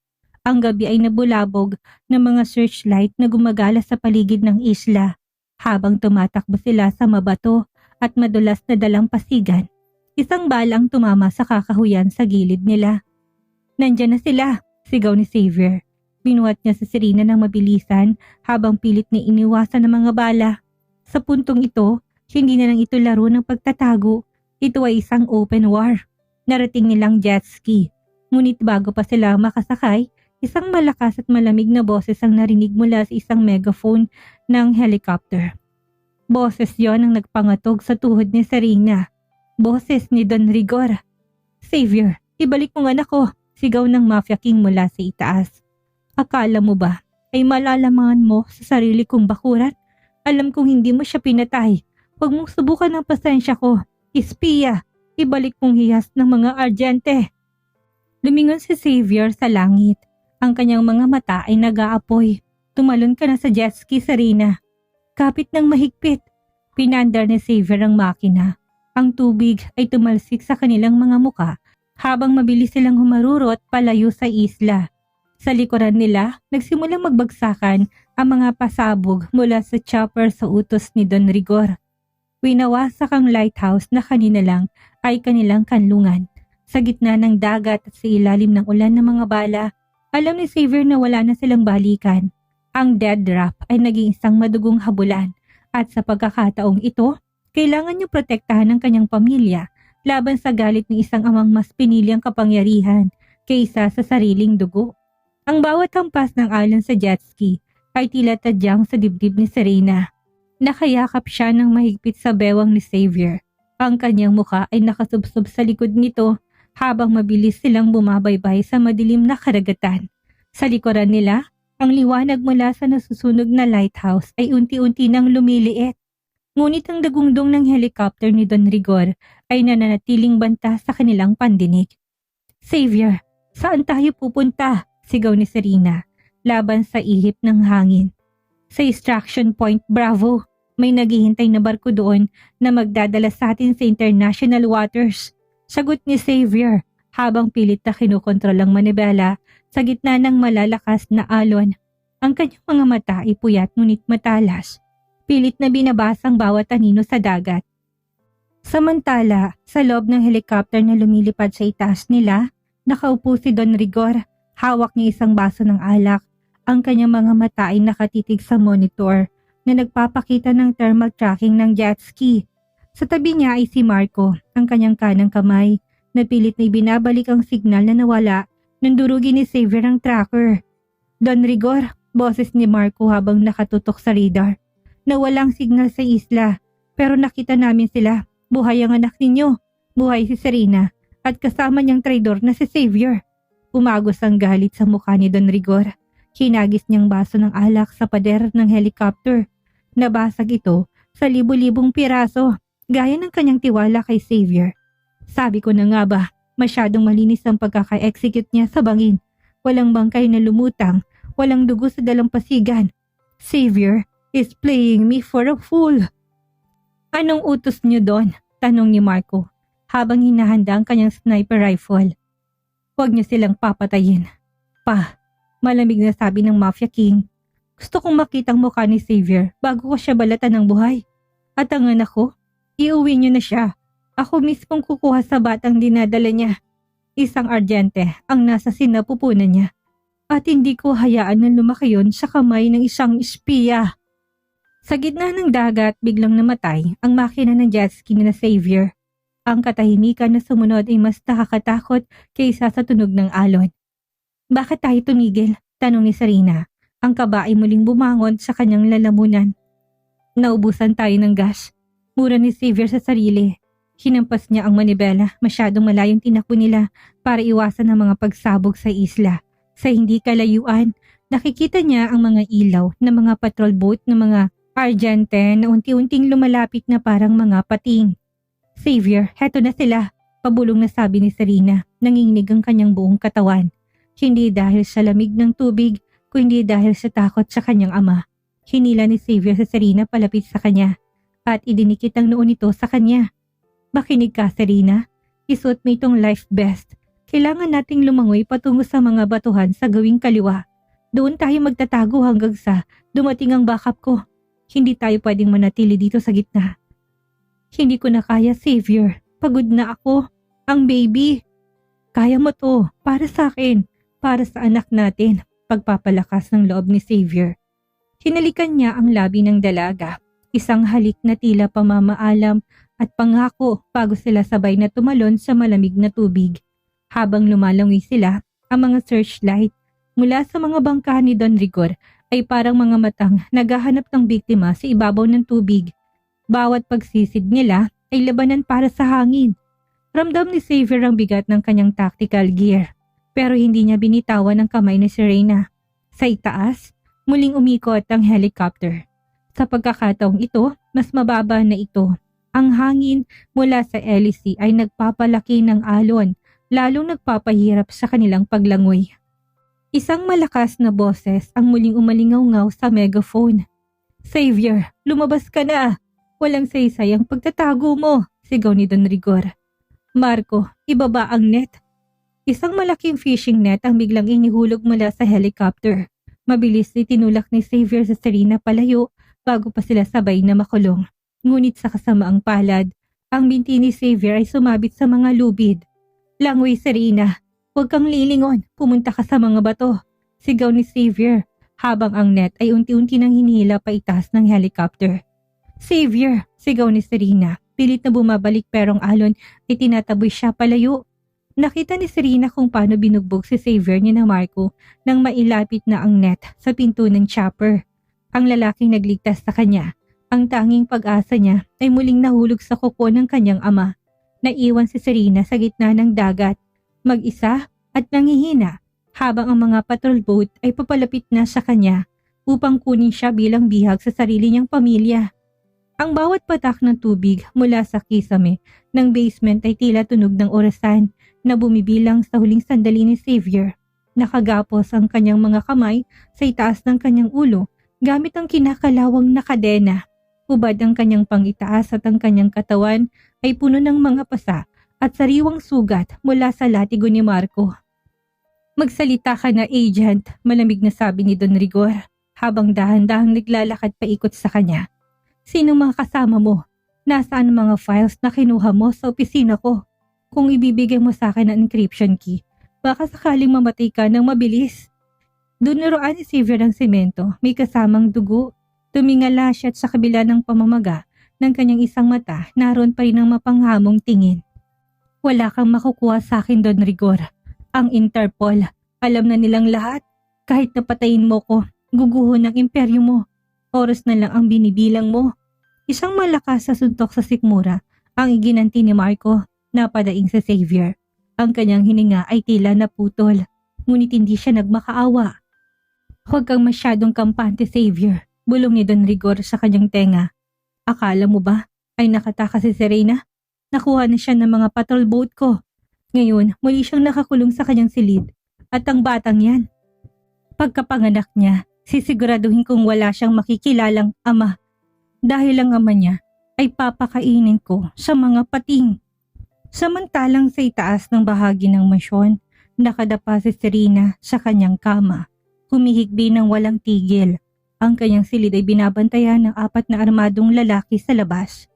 Ang gabi ay nabulabog ng mga searchlight na gumagala sa paligid ng isla. Habang tumatakbo sila sa mabato at madulas na dalampasigan, isang balang tumama sa kakahuyan sa gilid nila. Nandyan na sila, sigaw ni Xavier. Binuhat niya sa Serena ng mabilisan habang pilit na iniwasan ng mga bala. Sa puntong ito, hindi na lang ito laro ng pagtatago. Ito ay isang open war. Narating nilang jet ski. Ngunit bago pa sila makasakay, isang malakas at malamig na boses ang narinig mula sa isang megaphone ng helicopter. Boses yon ang nagpangatog sa tuhod ni Serena. Boses ni Don Rigor. Xavier, ibalik mo nga ako, sigaw ng Mafia King mula sa itaas. Akala mo ba ay malalamangan mo sa sarili kong bakuran? Alam kong hindi mo siya pinatay. Huwag mong subukan ng pasensya ko. Espiya, ibalik mong hiyas ng mga Argente. Lumingon si Xavier sa langit. Ang kanyang mga mata ay nag-aapoy. Tumalon ka na sa jet ski, Serena. Kapit ng mahigpit. Pinandar ni Xavier ang makina. Ang tubig ay tumalsik sa kanilang mga muka habang mabilis silang humarurot palayo sa isla. Sa likuran nila, nagsimulang magbagsakan ang mga pasabog mula sa chopper sa utos ni Don Rigor. Winawasak ang lighthouse na kanina lang ay kanilang kanlungan. Sa gitna ng dagat at sa ilalim ng ulan ng mga bala, alam ni Xavier na wala na silang balikan. Ang dead drop ay naging isang madugong habulan at sa pagkakataong ito, kailangan niya protektahan ang kanyang pamilya laban sa galit ng isang amang mas pinilyang kapangyarihan kaysa sa sariling dugo. Ang bawat hampas ng alon sa jet ski ay tila tadyang sa dibdib ni Serena. Nakayakap siya ng mahigpit sa bewang ni Xavier. Ang kanyang muka ay nakasubsob sa likod nito habang mabilis silang bumabaybay sa madilim na karagatan. Sa likuran nila, ang liwanag mula sa nasusunog na lighthouse ay unti-unti nang lumiliit. Ngunit ang dagundong ng helicopter ni Don Rigor ay nananatiling banta sa kanilang pandinig. "Xavier, saan tayo pupunta?" sigaw ni Serena, laban sa ihip ng hangin. "Sa extraction point Bravo. May naghihintay na barko doon na magdadala sa atin sa international waters," sagot ni Xavier habang pilit na kinukontrol ang manibela sa gitna ng malalakas na alon. Ang kanyang mga mata ay puyat ngunit matalas. Pilit na binabasang bawat anino sa dagat. Samantala, sa loob ng helicopter na lumilipad sa itaas nila, nakaupo si Don Rigor, hawak niya isang baso ng alak. Ang kanyang mga mata ay nakatitig sa monitor na nagpapakita ng thermal tracking ng jet ski. Sa tabi niya ay si Marco, ang kanyang kanang kamay, na pilit na ibinabalik ang signal na nawala nang durugin ni Xavier ang tracker. "Don Rigor," boses ni Marco habang nakatutok sa radar. "Na walang signal sa isla, pero nakita namin sila. Buhay ang anak ninyo, buhay si Serena, at kasama niyang traidor na si Xavier." Umagos ang galit sa mukha ni Don Rigor. Hinagis niyang baso ng alak sa pader ng helicopter. Nabasag ito sa libu-libong piraso, gaya ng kanyang tiwala kay Xavier. "Sabi ko na nga ba, masyadong malinis ang pagkaka-execute niya sa bangin. Walang bangkay na lumutang, walang dugo sa dalampasigan. Xavier is playing me for a fool." "Anong utos niyo doon?" tanong ni Marco habang hinahanda ang kanyang sniper rifle. "Huwag niyo silang papatayin." "Pa," malamig na sabi ng Mafia King. "Gusto kong makita ang mukha ni Xavier bago ko siya balatan ng buhay. At ang anak ko, iuwi niyo na siya. Ako mismong kukuha sa batang dinadala niya. Isang ardyente ang nasa sinapupunan niya. At hindi ko hayaan na lumaki yun sa kamay ng isang espiya." Sa gitna ng dagat, biglang namatay ang makina ng jet ski na Xavier. Ang katahimikan na sumunod ay mas nakakatakot kaysa sa tunog ng alon. "Bakit tayo tumigil?" tanong ni Serena. Ang kaba ay muling bumangon sa kanyang lalamunan. "Naubusan tayo ng gas." Mura ni Xavier sa sarili. Hinampas niya ang manibela, masyadong malayong tinakbo nila para iwasan ang mga pagsabog sa isla. Sa hindi kalayuan, nakikita niya ang mga ilaw ng mga patrol boat ng mga ardyente na unti-unting lumalapit na parang mga pating. "Xavier, heto na sila," pabulong na sabi ni Serena. Nanginginig ang kanyang buong katawan. Hindi dahil sa lamig ng tubig, kundi dahil sa takot sa kanyang ama. Hinila ni Xavier sa Serena palapit sa kanya at idinikit ang noo nito sa kanya. "Makinig ka, Serena. Isuot mo itong life vest. Kailangan nating lumangoy patungo sa mga batuhan sa gawing kaliwa. Doon tayo magtatago hanggang sa dumating ang backup ko. Hindi tayo pwedeng manatili dito sa gitna." "Hindi ko na kaya, Xavier. Pagod na ako. Ang baby." "Kaya mo to. Para sa akin. Para sa anak natin." Pagpapalakas ng loob ni Xavier. Hinalikan niya ang labi ng dalaga. Isang halik na tila pamamaalam at pangako bago sila sabay na tumalon sa malamig na tubig. Habang lumalangoy sila, ang mga searchlight mula sa mga bangka ni Don Rigor ay parang mga matang naghahanap ng biktima sa ibabaw ng tubig. Bawat pagsisid nila ay labanan para sa hangin. Ramdam ni Xavier ang bigat ng kanyang tactical gear, pero hindi niya binitawan ang kamay ni Serena. Sa itaas, muling umikot ang helicopter. Sa pagkakataong ito, mas mababa na ito. Ang hangin mula sa hélice ay nagpapalaki ng alon, lalong nagpapahirap sa kanilang paglangoy. Isang malakas na boses ang muling umalingaw-ngaw sa megaphone. "Xavier, lumabas ka na! Walang saysay ang pagtatago mo!" sigaw ni Don Rigor. "Marco, ibaba ang net." Isang malaking fishing net ang biglang inihulog mula sa helicopter. Mabilis itinulak ni Xavier sa Serena palayo bago pa sila sabay na makulong. Ngunit sa kasamaang palad, ang binti ni Xavier ay sumabit sa mga lubid. Langway, Serena. Huwag kang lilingon. Pumunta ka sa mga bato. Sigaw ni Xavier habang ang net ay unti-unti nang hinihila pa itaas ng helicopter. Xavier! Sigaw ni Serena. Pilit na bumabalik pero ang alon ay tinataboy siya palayo. Nakita ni Serena kung paano binugbog si Xavier ni na Marco nang mailapit na ang net sa pinto ng chopper. Ang lalaking nagligtas sa kanya. Ang tanging pag-asa niya ay muling nahulog sa kuko ng kanyang ama. Naiwan si Serena sa gitna ng dagat, mag-isa at nangihina habang ang mga patrol boat ay papalapit na sa kanya upang kunin siya bilang bihag sa sarili niyang pamilya. Ang bawat patak ng tubig mula sa kisame ng basement ay tila tunog ng orasan na bumibilang sa huling sandali ni Xavier. Nakagapos ang kanyang mga kamay sa itaas ng kanyang ulo gamit ang kinakalawang na kadena. Hubad ang kanyang pangitaas at ang kanyang katawan ay puno ng mga pasa at sariwang sugat mula sa latigo ni Marco. Magsalita ka na, agent, malamig na sabi ni Don Rigor habang dahan-dahang naglalakad paikot sa kanya. Sino mga kasama mo? Nasaan ang mga files na kinuha mo sa opisina ko? Kung ibibigay mo sa akin ang encryption key, baka sakaling mamatay ka ng mabilis. Dunuroan ni Xavier ang semento, may kasamang dugo. Tumingala siya at sa kabila ng pamamaga ng kanyang isang mata, naroon pa rin ang mapanghamong tingin. Wala kang makukuha sa akin, Don Rigor. Ang Interpol, alam na nilang lahat. Kahit napatayin mo ko, guguho ng imperyo mo. Oras na lang ang binibilang mo. Isang malakas sa suntok sa sikmura ang iginanti ni Marco, napadaing sa Xavier. Ang kanyang hininga ay tila naputol, ngunit hindi siya nagmakaawa. Huwag kang masyadong kampante, Xavier, bulong ni Don Rigor sa kanyang tenga. Akala mo ba ay nakatakas si Serena? Nakuha na siya ng mga patrol boat ko. Ngayon, muli siyang nakakulong sa kanyang silid. At ang batang yan, pagkapanganak niya, sisiguraduhin kong wala siyang makikilalang ama. Dahil ang ama niya ay papakainin ko sa mga pating. Samantalang sa itaas ng bahagi ng mansyon, nakadapa si Serena sa kanyang kama. Humihigbi ng walang tigil. Ang kanyang silid ay binabantayan ng 4 na armadong lalaki sa labas.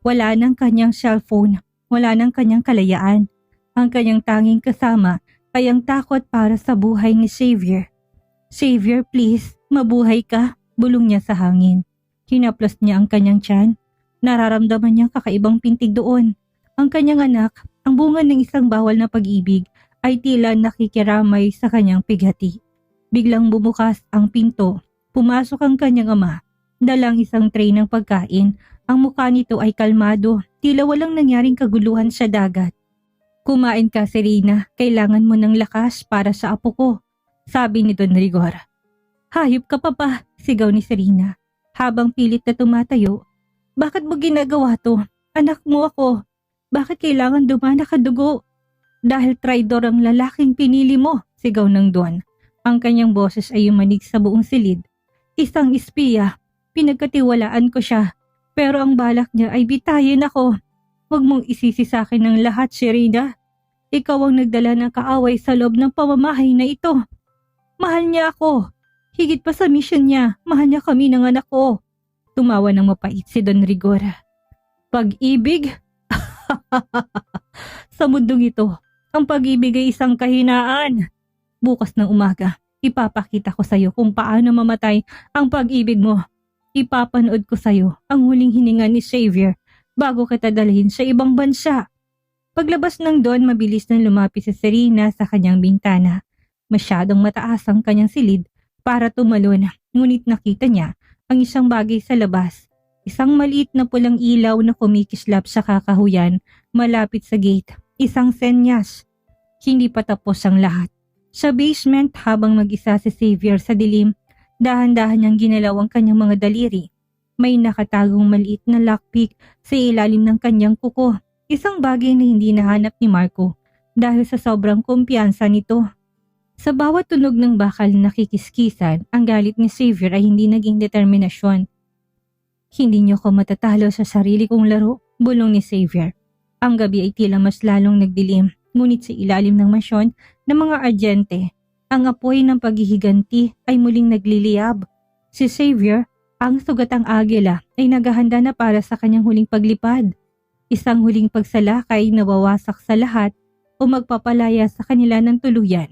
Wala ng kanyang cellphone, wala ng kanyang kalayaan. Ang kanyang tanging kasama ay ang takot para sa buhay ni Xavier. Xavier, please, mabuhay ka, bulong niya sa hangin. Hinaplos niya ang kanyang tiyan. Nararamdaman niyang kakaibang pintig doon. Ang kanyang anak, ang bunga ng isang bawal na pag-ibig, ay tila nakikiramay sa kanyang pighati. Biglang bumukas ang pinto. Pumasok ang kanyang ama. Dalang isang tray ng pagkain. Ang mukha nito ay kalmado, tila walang nangyaring kaguluhan sa dagat. Kumain ka, Serena. Kailangan mo ng lakas para sa apo ko, sabi ni Don Rigor. Hayop ka pa, sigaw ni Serena. Habang pilit na tumatayo, bakit mo ginagawa to? Anak mo ako. Bakit kailangan dumana ka dugo? Dahil traidor ang lalaking pinili mo, sigaw ng Don. Ang kanyang boses ay yumanig sa buong silid. Isang espiya, pinagkatiwalaan ko siya. Pero ang balak niya ay bitayin ako. Huwag mong isisi sa akin ng lahat, Serena. Ikaw ang nagdala ng kaaway sa loob ng pamamahay na ito. Mahal niya ako. Higit pa sa mission niya, mahal niya kami ng anak ko. Tumawa ng mapait si Don Rigor. Pag-ibig? Sa mundong ito, ang pag-ibig ay isang kahinaan. Bukas ng umaga, ipapakita ko sa iyo kung paano mamatay ang pag-ibig mo. Ipapanood ko sa iyo ang huling hininga ni Xavier bago kita dalhin sa ibang bansa. Paglabas ng Don, mabilis nang lumapit si Serena sa kanyang bintana. Masyadong mataas ang kanyang silid para tumalon, ngunit nakita niya ang isang bagay sa labas. Isang maliit na pulang ilaw na kumikislap sa kakahuyan malapit sa gate. Isang senyas. Hindi pa tapos ang lahat. Sa basement, habang mag-isa si Xavier sa dilim, dahan-dahan niyang ginalaw ang kanyang mga daliri. May nakatagong maliit na lockpick sa ilalim ng kanyang kuko. Isang bagay na hindi nahanap ni Marco dahil sa sobrang kumpiyansa nito. Sa bawat tunog ng bakal na kikiskisan, ang galit ni Xavier ay hindi naging determinasyon. Hindi niyo ko matatalo sa sarili kong laro, bulong ni Xavier. Ang gabi ay tila mas lalong nagdilim, ngunit sa ilalim ng mansyon ng mga agyente, ang apoy ng paghihiganti ay muling nagliliyab. Si Xavier, ang sugatang agila, ay naghahanda na para sa kanyang huling paglipad. Isang huling pagsalakay na wawasak sa lahat o magpapalaya sa kanila ng tuluyan.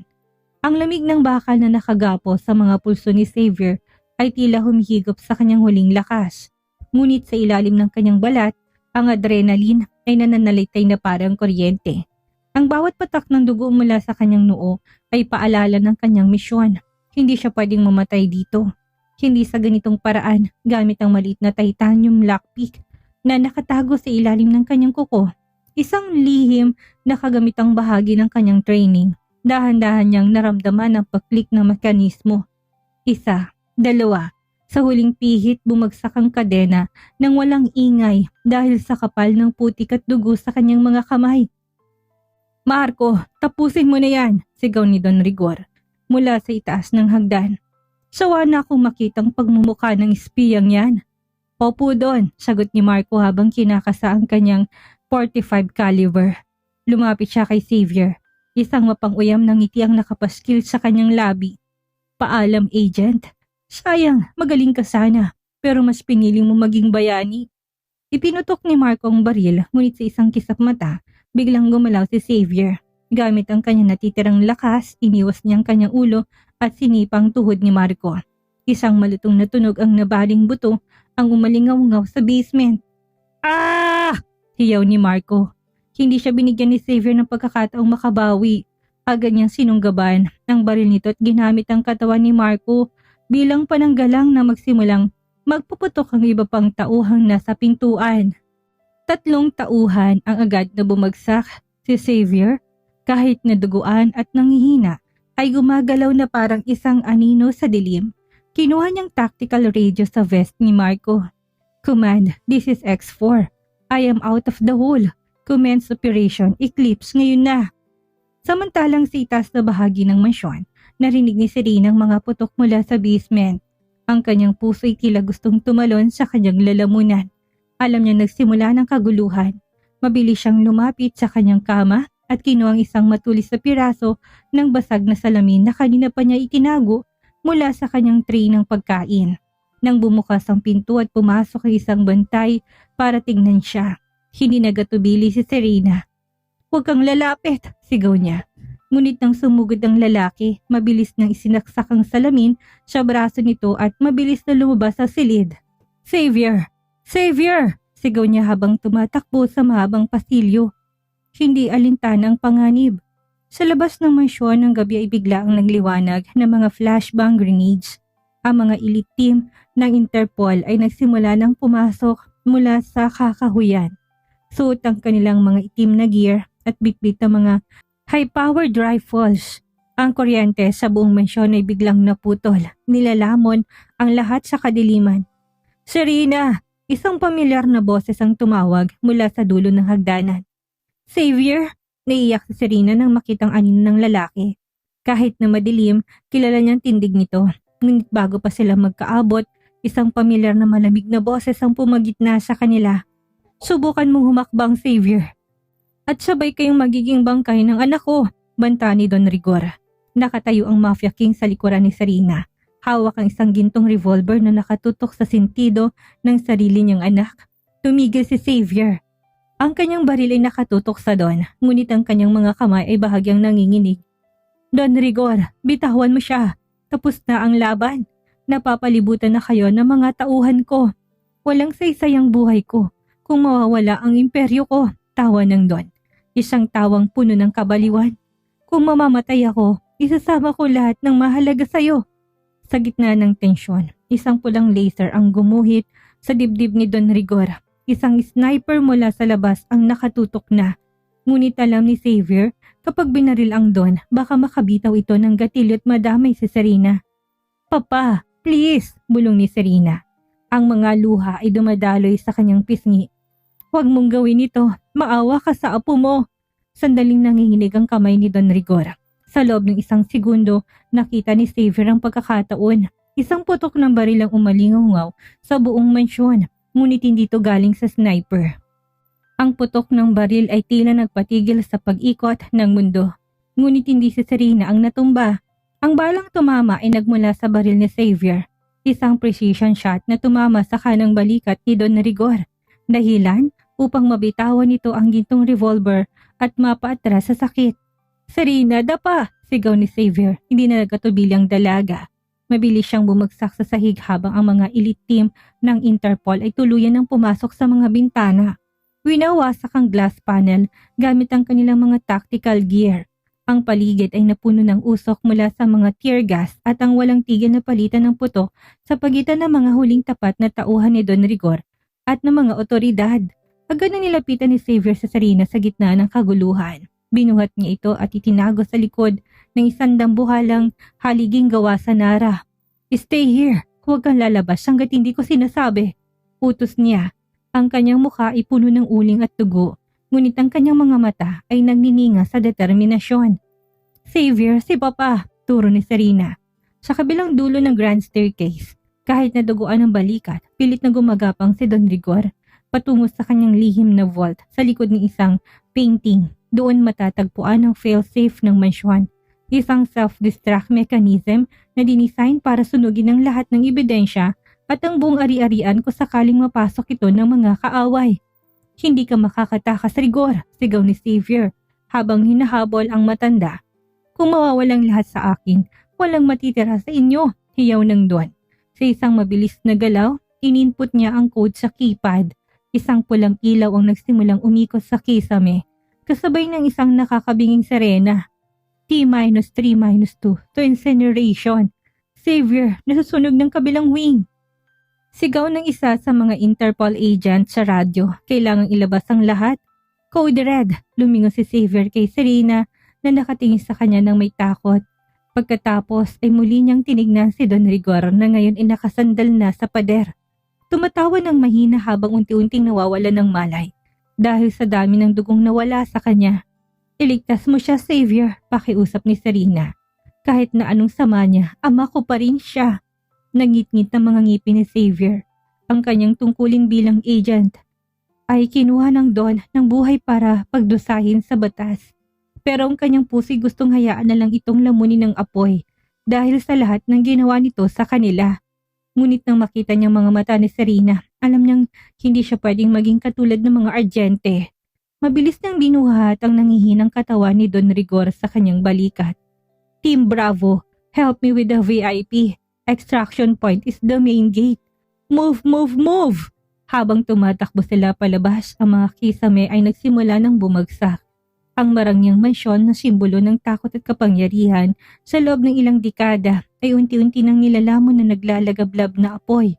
Ang lamig ng bakal na nakagapo sa mga pulso ni Xavier ay tila humihigop sa kanyang huling lakas. Ngunit sa ilalim ng kanyang balat, ang adrenaline ay nananalitay na parang kuryente. Ang bawat patak ng dugo mula sa kanyang noo ay paalala ng kanyang misyon. Hindi siya pwedeng mamatay dito. Hindi sa ganitong paraan gamit ang maliit na titanium lockpick na nakatago sa ilalim ng kanyang kuko. Isang lihim na kagamitang bahagi ng kanyang training. Dahan-dahan niyang naramdaman ang pag-click ng mekanismo. 1, 2. Sa huling pihit bumagsak ang kadena nang walang ingay dahil sa kapal ng putik at dugo sa kanyang mga kamay. "Marco, tapusin mo na yan," sigaw ni Don Rigor mula sa itaas ng hagdan. "Sawa na akong makitang pagmumukha ng espiyang yan." "Opo, Don," sagot ni Marco habang kinakasa ang kanyang .45 caliber. Lumapit siya kay Xavier. Isang mapang-uyam ng ngiti ang nakapaskil sa kanyang labi. "Paalam, Agent. Sayang, magaling ka sana, pero mas pinili mo maging bayani." Ipinutok ni Marco ang baril, ngunit sa isang kisap mata, biglang gumalaw si Xavier. Gamit ang kanyang natitirang lakas, iniwas niya ang kanyang ulo at sinipang tuhod ni Marco. Isang malutong na tunog ang nabaling buto ang umalingaw-ngaw sa basement. "Ah!" hiyaw ni Marco. Hindi siya binigyan ni Xavier ng pagkakataong makabawi. Agad niyang sinunggaban ang baril nito at ginamit ang katawan ni Marco bilang pananggalang na magsimulang magpuputok ang iba pang tauhang nasa pintuan. 3 tauhan ang agad na bumagsak. Si Xavier, kahit naduguan at nanghihina, ay gumagalaw na parang isang anino sa dilim. Kinuha niyang tactical radio sa vest ni Marco. "Command, this is X4. I am out of the hole. Commence Operation Eclipse ngayon na." Samantalang sa itaas na bahagi ng mansyon, narinig ni Serena ang mga putok mula sa basement. Ang kanyang puso ay tila gustong tumalon sa kanyang lalamunan. Alam niya nagsimula ng kaguluhan. Mabilis siyang lumapit sa kanyang kama at kinuha ang isang matulis na piraso ng basag na salamin na kanina pa niya itinago mula sa kanyang tray ng pagkain. Nang bumukas ang pinto at pumasok ang isang bantay para tingnan siya, hindi nagatubili si Serena. "Huwag kang lalapit," sigaw niya. Ngunit nang sumugod ang lalaki, mabilis nang isinaksak ang salamin sa braso nito at mabilis na lumabas sa silid. "Xavier! Xavier!" sigaw niya habang tumatakbo sa mahabang pasilyo. Hindi alintana ang panganib. Sa labas ng mansyon ng gabi ay bigla ang nagliwanag ng mga flashbang grenades. Ang mga elite team ng Interpol ay nagsimula ng pumasok mula sa kakahuyan. Suot ang kanilang mga itim na gear at bitbit ng mga high-powered rifles. Ang kuryente sa buong mansyon ay biglang naputol. Nilalamon ang lahat sa kadiliman. "Serena!" Isang pamilyar na boses ang tumawag mula sa dulo ng hagdanan. "Xavier!" Naiyak si Serena nang makitang anino ng lalaki. Kahit na madilim, kilala niyang tindig nito. Ngunit bago pa sila magkaabot, isang pamilyar na malamig na boses ang pumagitna sa kanila. "Subukan mong humakbang, Xavier. At sabay kayong magiging bangkay ng anak ko," banta ni Don Rigor. Nakatayo ang Mafia King sa likuran ni Serena. Hawak ang isang gintong revolver na nakatutok sa sentido ng sarili niyang anak. Tumigil si Xavier. Ang kanyang baril ay nakatutok sa Don, ngunit ang kanyang mga kamay ay bahagyang nanginginig. "Don Rigor, bitawan mo siya. Tapos na ang laban. Napapalibutan na kayo ng mga tauhan ko. Walang saysay ang buhay ko kung mawawala ang imperyo ko," tawa ng Don. Isang tawang puno ng kabaliwan. "Kung mamamatay ako, isasama ko lahat ng mahalaga sa'yo." Sa gitna ng tensyon, isang pulang laser ang gumuhit sa dibdib ni Don Rigor. Isang sniper mula sa labas ang nakatutok na. Ngunit alam ni Xavier, kapag binaril ang Don, baka makabitaw ito ng gatilyo at madamay si Serena. "Papa, please," bulong ni Serena. Ang mga luha ay dumadaloy sa kanyang pisngi. "Huwag mong gawin ito. Maawa ka sa apo mo." Sandaling nanginginig ang kamay ni Don Rigor. Sa loob ng isang segundo, nakita ni Xavier ang pagkakataon. Isang putok ng baril ang umalingaw sa buong mansyon, ngunit hindi ito galing sa sniper. Ang putok ng baril ay tila nagpatigil sa pag-ikot ng mundo. Ngunit hindi si Serena ang natumba. Ang balang tumama ay nagmula sa baril ni Xavier. Isang precision shot na tumama sa kanang balikat ni Don Rigor. Dahilan, upang mabitawan nito ang gintong revolver at mapaatras sa sakit. "Serena, dapa!" sigaw ni Xavier, hindi na nagkatubili ang dalaga. Mabilis siyang bumagsak sa sahig habang ang mga elite team ng Interpol ay tuluyan ng pumasok sa mga bintana. Winawasak ang glass panel gamit ang kanilang mga tactical gear. Ang paligid ay napuno ng usok mula sa mga tear gas at ang walang tigil na palitan ng putok sa pagitan ng mga huling tapat na tauhan ni Don Rigor at ng mga otoridad. Agad na nilapitan ni Xavier sa Serena sa gitna ng kaguluhan. Binuhat niya ito at itinago sa likod ng isang dambuhalang haliging gawa sa Nara. "Stay here, huwag kang lalabas hanggat hindi ko sinasabi," utos niya. Ang kanyang mukha ay puno ng uling at dugo, ngunit ang kanyang mga mata ay nagnininga sa determinasyon. "Xavier, si Papa," turo ni Serena. Sa kabilang dulo ng grand staircase, kahit naduguan ng balikat, pilit na gumagapang si Don Rigor patungo sa kanyang lihim na vault sa likod ng isang painting. Doon matatagpuan ang fail-safe ng mansyon, isang self-destruct mechanism na dinisign para sunugin ang lahat ng ebidensya at ang buong ari-arian kung sakaling mapasok ito ng mga kaaway. "Hindi ka makakatakas, Rigor," sigaw ni Xavier habang hinahabol ang matanda. "Kung mawawalang lahat sa akin, walang matitira sa inyo," hiyaw ng Don. Sa isang mabilis na galaw, ininput niya ang code sa keypad. Isang pulang ilaw ang nagsimulang umikot sa kisame, kasabay ng isang nakakabinging sirena. T-3-2 to incineration. "Xavier, nasusunog ng kabilang wing." Sigaw ng isa sa mga Interpol agent sa radyo, "Kailangang ilabas ang lahat." "Code Red," lumingon si Xavier kay Serena na nakatingin sa kanya ng may takot. Pagkatapos ay muli niyang tinignan si Don Rigor na ngayon ay nakasandal na sa pader. Tumatawa ng mahina habang unti-unting nawawala ng malay dahil sa dami ng dugong nawala sa kanya. "Iligtas mo siya, Xavier," pakiusap ni Serena. Kahit na anong sama niya, ama ko pa rin siya. Nangit-ngit ng mga ngipin ni Xavier. Ang kanyang tungkulin bilang agent ay kinuha ng Don ng buhay para pagdusahin sa batas. Pero ang kanyang puso'y gustong hayaan na lang itong lamunin ng apoy dahil sa lahat ng ginawa nito sa kanila. Ngunit nang makita niyang mga mata ni Serena, alam niyang hindi siya pwedeng maging katulad ng mga argente. Mabilis niyang binuhat ang nangihinang katawan ni Don Rigor sa kanyang balikat. "Team Bravo, help me with the VIP. Extraction point is the main gate. Move, move, move!" Habang tumatakbo sila palabas, ang mga kisame ay nagsimula ng bumagsak. Ang marangyang mansyon na simbolo ng takot at kapangyarihan sa loob ng ilang dekada ay unti-unti nang nilalamon na naglalagablab na apoy.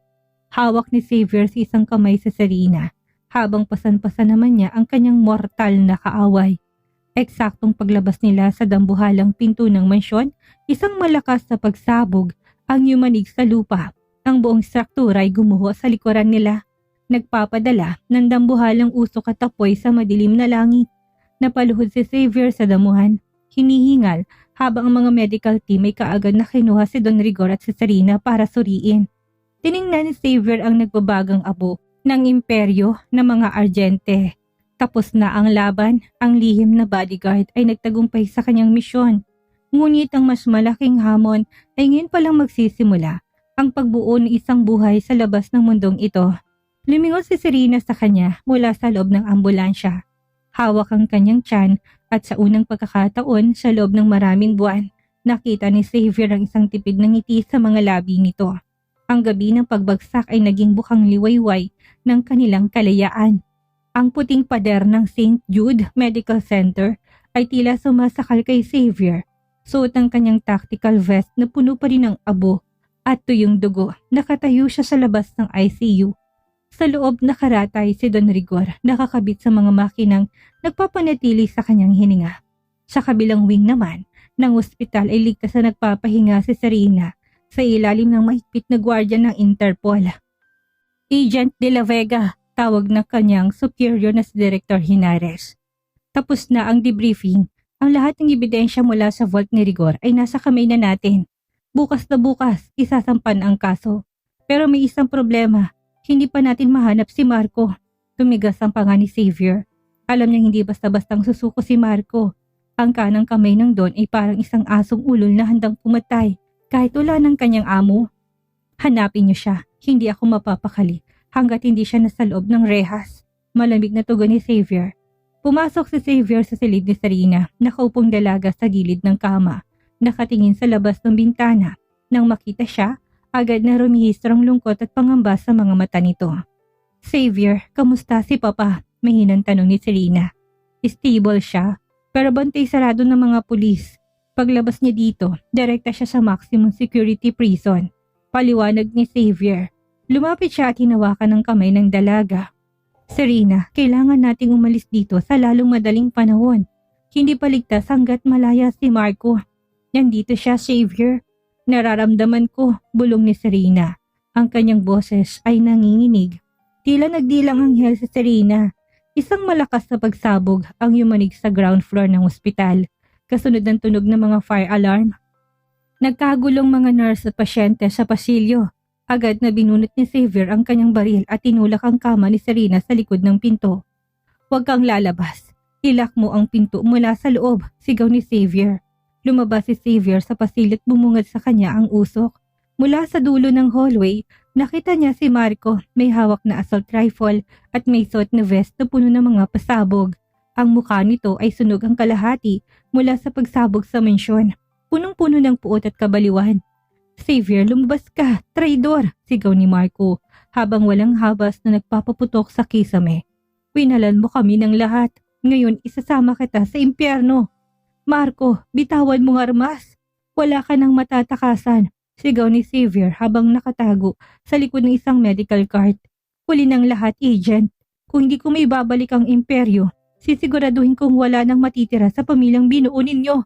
Hawak ni Xavier sa isang kamay sa Serena, habang pasan-pasan naman niya ang kanyang mortal na kaaway. Eksaktong paglabas nila sa dambuhalang pinto ng mansyon, isang malakas na pagsabog ang yumanig sa lupa. Ang buong struktura ay gumuho sa likuran nila, nagpapadala ng dambuhalang usok at apoy sa madilim na langit. Napaluhod si Xavier sa damuhan, hinihingal habang ang mga medical team ay kaagad na kinuha si Don Rigor at si Serena para suriin. Tiningnan ni Xavier ang nagbabagang abo ng imperyo ng mga argente. Tapos na ang laban, ang lihim na bodyguard ay nagtagumpay sa kanyang misyon. Ngunit ang mas malaking hamon ay ngayon palang magsisimula, ang pagbuo ng isang buhay sa labas ng mundong ito. Lumingon si Serena sa kanya mula sa loob ng ambulansya. Hawak ang kanyang tiyan at sa unang pagkakataon sa loob ng maraming buwan, nakita ni Xavier ang isang tipid na ngiti sa mga labi nito. Ang gabi ng pagbagsak ay naging bukang liwayway ng kanilang kalayaan. Ang puting pader ng St. Jude Medical Center ay tila sumasakal kay Xavier. Suot ang kanyang tactical vest na puno pa rin ng abo at tuyong dugo. Nakatayo siya sa labas ng ICU. Sa loob nakaratay si Don Rigor, nakakabit sa mga makinang nagpapanatili sa kanyang hininga. Sa kabilang wing naman ng ospital ay ligtas na nagpapahinga si Serena sa ilalim ng mahigpit na gwardya ng Interpol. "Agent De La Vega," tawag ng kanyang superior na si Director Hinares. "Tapos na ang debriefing. Ang lahat ng ebidensya mula sa vault ni Rigor ay nasa kamay na natin. Bukas na bukas, isasampan ang kaso. Pero may isang problema. Hindi pa natin mahanap si Marco." Tumigas ang panga ni Xavier. Alam niyang hindi basta-bastang susuko si Marco. Ang kanang kamay ng Don ay parang isang asong ulol na handang pumatay kahit wala ng kanyang amo. "Hanapin niyo siya. Hindi ako mapapakali hanggat hindi siya nasa loob ng rehas." Malamig na tugon ni Xavier. Pumasok si Xavier sa silid ni Serena, nakaupong dalaga sa gilid ng kama, nakatingin sa labas ng bintana. Nang makita siya, agad na rumihistro ang lungkot at pangamba sa mga mata nito. Xavier, kamusta si Papa? Mahinang tanong ni Serena. Stable siya, pero bantay sarado ng mga pulis. Paglabas niya dito, direkta siya sa maximum security prison. Paliwanag ni Xavier. Lumapit siya at hinawakan ng kamay ng dalaga. Serena, kailangan nating umalis dito sa lalong madaling panahon. Hindi paligtas hanggat malaya si Marco. Nandito siya, Xavier. Nararamdaman ko, bulong ni Serena. Ang kanyang boses ay nanginginig. Tila nagdilang anghel si Serena. Isang malakas na pagsabog ang yumanig sa ground floor ng ospital. Kasunod ng tunog ng mga fire alarm. Nagkagulong mga nurse at pasyente sa pasilyo. Agad na binunot ni Xavier ang kanyang baril at tinulak ang kama ni Serena sa likod ng pinto. Huwag kang lalabas. Ilak mo ang pinto mula sa loob, sigaw ni Xavier. Lumabas si Xavier sa pasilyo at bumungad sa kanya ang usok. Mula sa dulo ng hallway, nakita niya si Marco, may hawak na assault rifle at may suot na vest na puno ng mga pasabog. Ang mukha nito ay sunog ang kalahati mula sa pagsabog sa mensyon. Punong-puno ng puot at kabaliwan. Xavier, lumabas ka, traidor, sigaw ni Marco habang walang habas na nagpapaputok sa kisame. Winalan mo kami ng lahat. Ngayon isasama kita sa impyerno. Marco, bitawan mong armas. Wala ka nang matatakasan, sigaw ni Xavier habang nakatago sa likod ng isang medical cart. Huli ng lahat, agent. Kung hindi ko may babalik ang imperyo, sisiguraduhin kong wala nang matitira sa pamilyang binuo ninyo.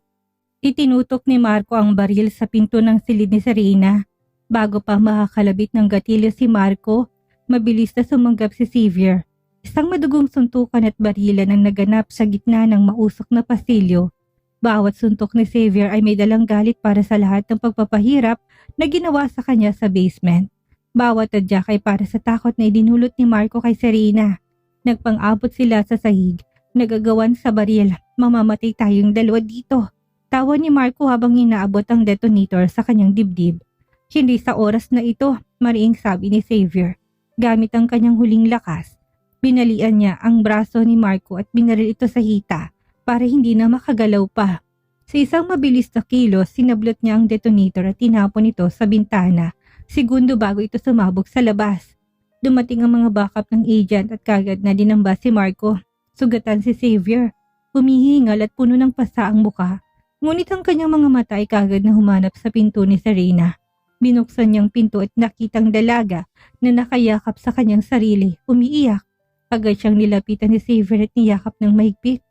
Itinutok ni Marco ang baril sa pinto ng silid ni Serena. Bago pa makakalabit ng gatilyo si Marco, mabilis na sumanggap si Xavier. Isang madugong suntukan at barilan ang naganap sa gitna ng mausok na pasilyo. Bawat suntok ni Xavier ay may dalang galit para sa lahat ng pagpapahirap na ginawa sa kanya sa basement. Bawat tadyak ay para sa takot na idinulot ni Marco kay Serena. Nagpang-abot sila sa sahig, nagagawan sa baril. Mamamatay tayong dalawa dito. Tawa ni Marco habang inaabot ang detonator sa kanyang dibdib. Hindi sa oras na ito, mariing sabi ni Xavier. Gamit ang kanyang huling lakas, binalian niya ang braso ni Marco at binaril ito sa hita para hindi na makagalaw pa. Sa isang mabilis na kilos, sinablot niya ang detonator at tinapon ito sa bintana, segundo bago ito sumabog sa labas. Dumating ang mga backup ng agent at kagad na dinamba si Marco. Sugatan si Xavier. Humihingal at puno ng pasa ang muka. Ngunit ang kanyang mga mata ay kagad na humanap sa pinto ni Serena. Binuksan niyang pinto at nakitang dalaga na nakayakap sa kanyang sarili, umiiyak. Agad siyang nilapitan ni Xavier at niyakap ng mahigpit.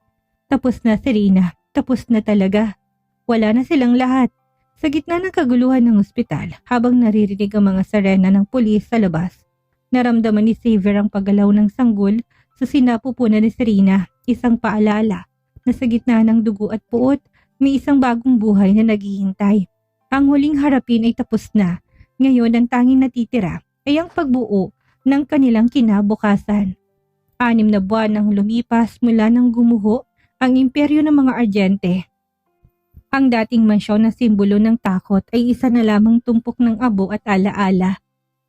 Tapos na, Serena, tapos na talaga. Wala na silang lahat. Sa gitna ng kaguluhan ng ospital, habang naririnig ang mga sarena ng pulis sa labas, naramdaman ni Xavier ang paggalaw ng sanggol sa sinapupunan ni Serena, isang paalala na sa gitna ng dugo at puot, may isang bagong buhay na naghihintay. Ang huling harapin ay tapos na. Ngayon ang tanging natitira ay ang pagbuo ng kanilang kinabukasan. 6 na buwan ang lumipas mula nang gumuho ang imperyo ng mga Argente. Ang dating mansyon na simbolo ng takot ay isa na lamang tumpok ng abo at alaala.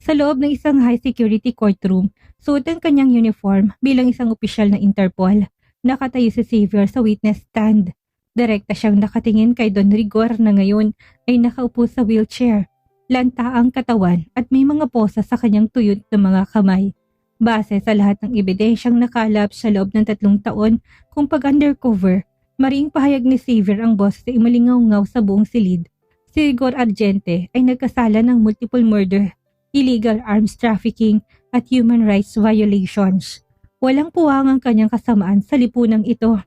Sa loob ng isang high security courtroom, suot ang kanyang uniform bilang isang opisyal na Interpol. Nakatayo si Xavier sa witness stand. Direkta siyang nakatingin kay Don Rigor na ngayon ay nakaupo sa wheelchair. Lanta ang katawan at may mga posa sa kanyang tuyot na mga kamay. Base sa lahat ng ebidensyang nakalap sa loob ng 3 taon kung pag-undercover, mariing pahayag ni Xavier ang boss sa imalingaw-ngaw sa buong silid. Si Rigor Argente ay nagkasala ng multiple murder, illegal arms trafficking at human rights violations. Walang puwang ang kanyang kasamaan sa lipunang ito.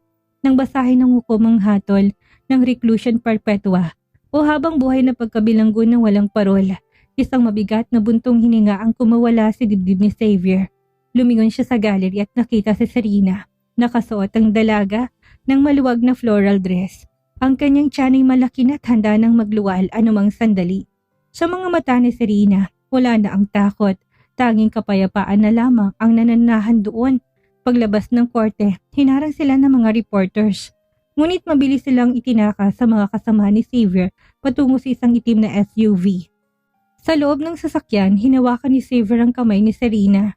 Nang basahin ng hukumang hatol ng reclusion perpetua o habang buhay na pagkabilanggo ng walang parol, isang mabigat na buntong hininga ang kumawala sa dibdib ni Xavier. Lumingon siya sa gallery at nakita si Serena. Nakasuot ang dalaga ng maluwag na floral dress. Ang kanyang tiyan ay malaki na at handa ng magluwal anumang sandali. Sa mga mata ni Serena, wala na ang takot. Tanging kapayapaan na lamang ang nananahan doon. Paglabas ng korte, hinarang sila ng mga reporters. Ngunit mabilis silang itinaka sa mga kasama ni Xavier patungo sa isang itim na SUV. Sa loob ng sasakyan, hinawakan ni Xavier ang kamay ni Serena.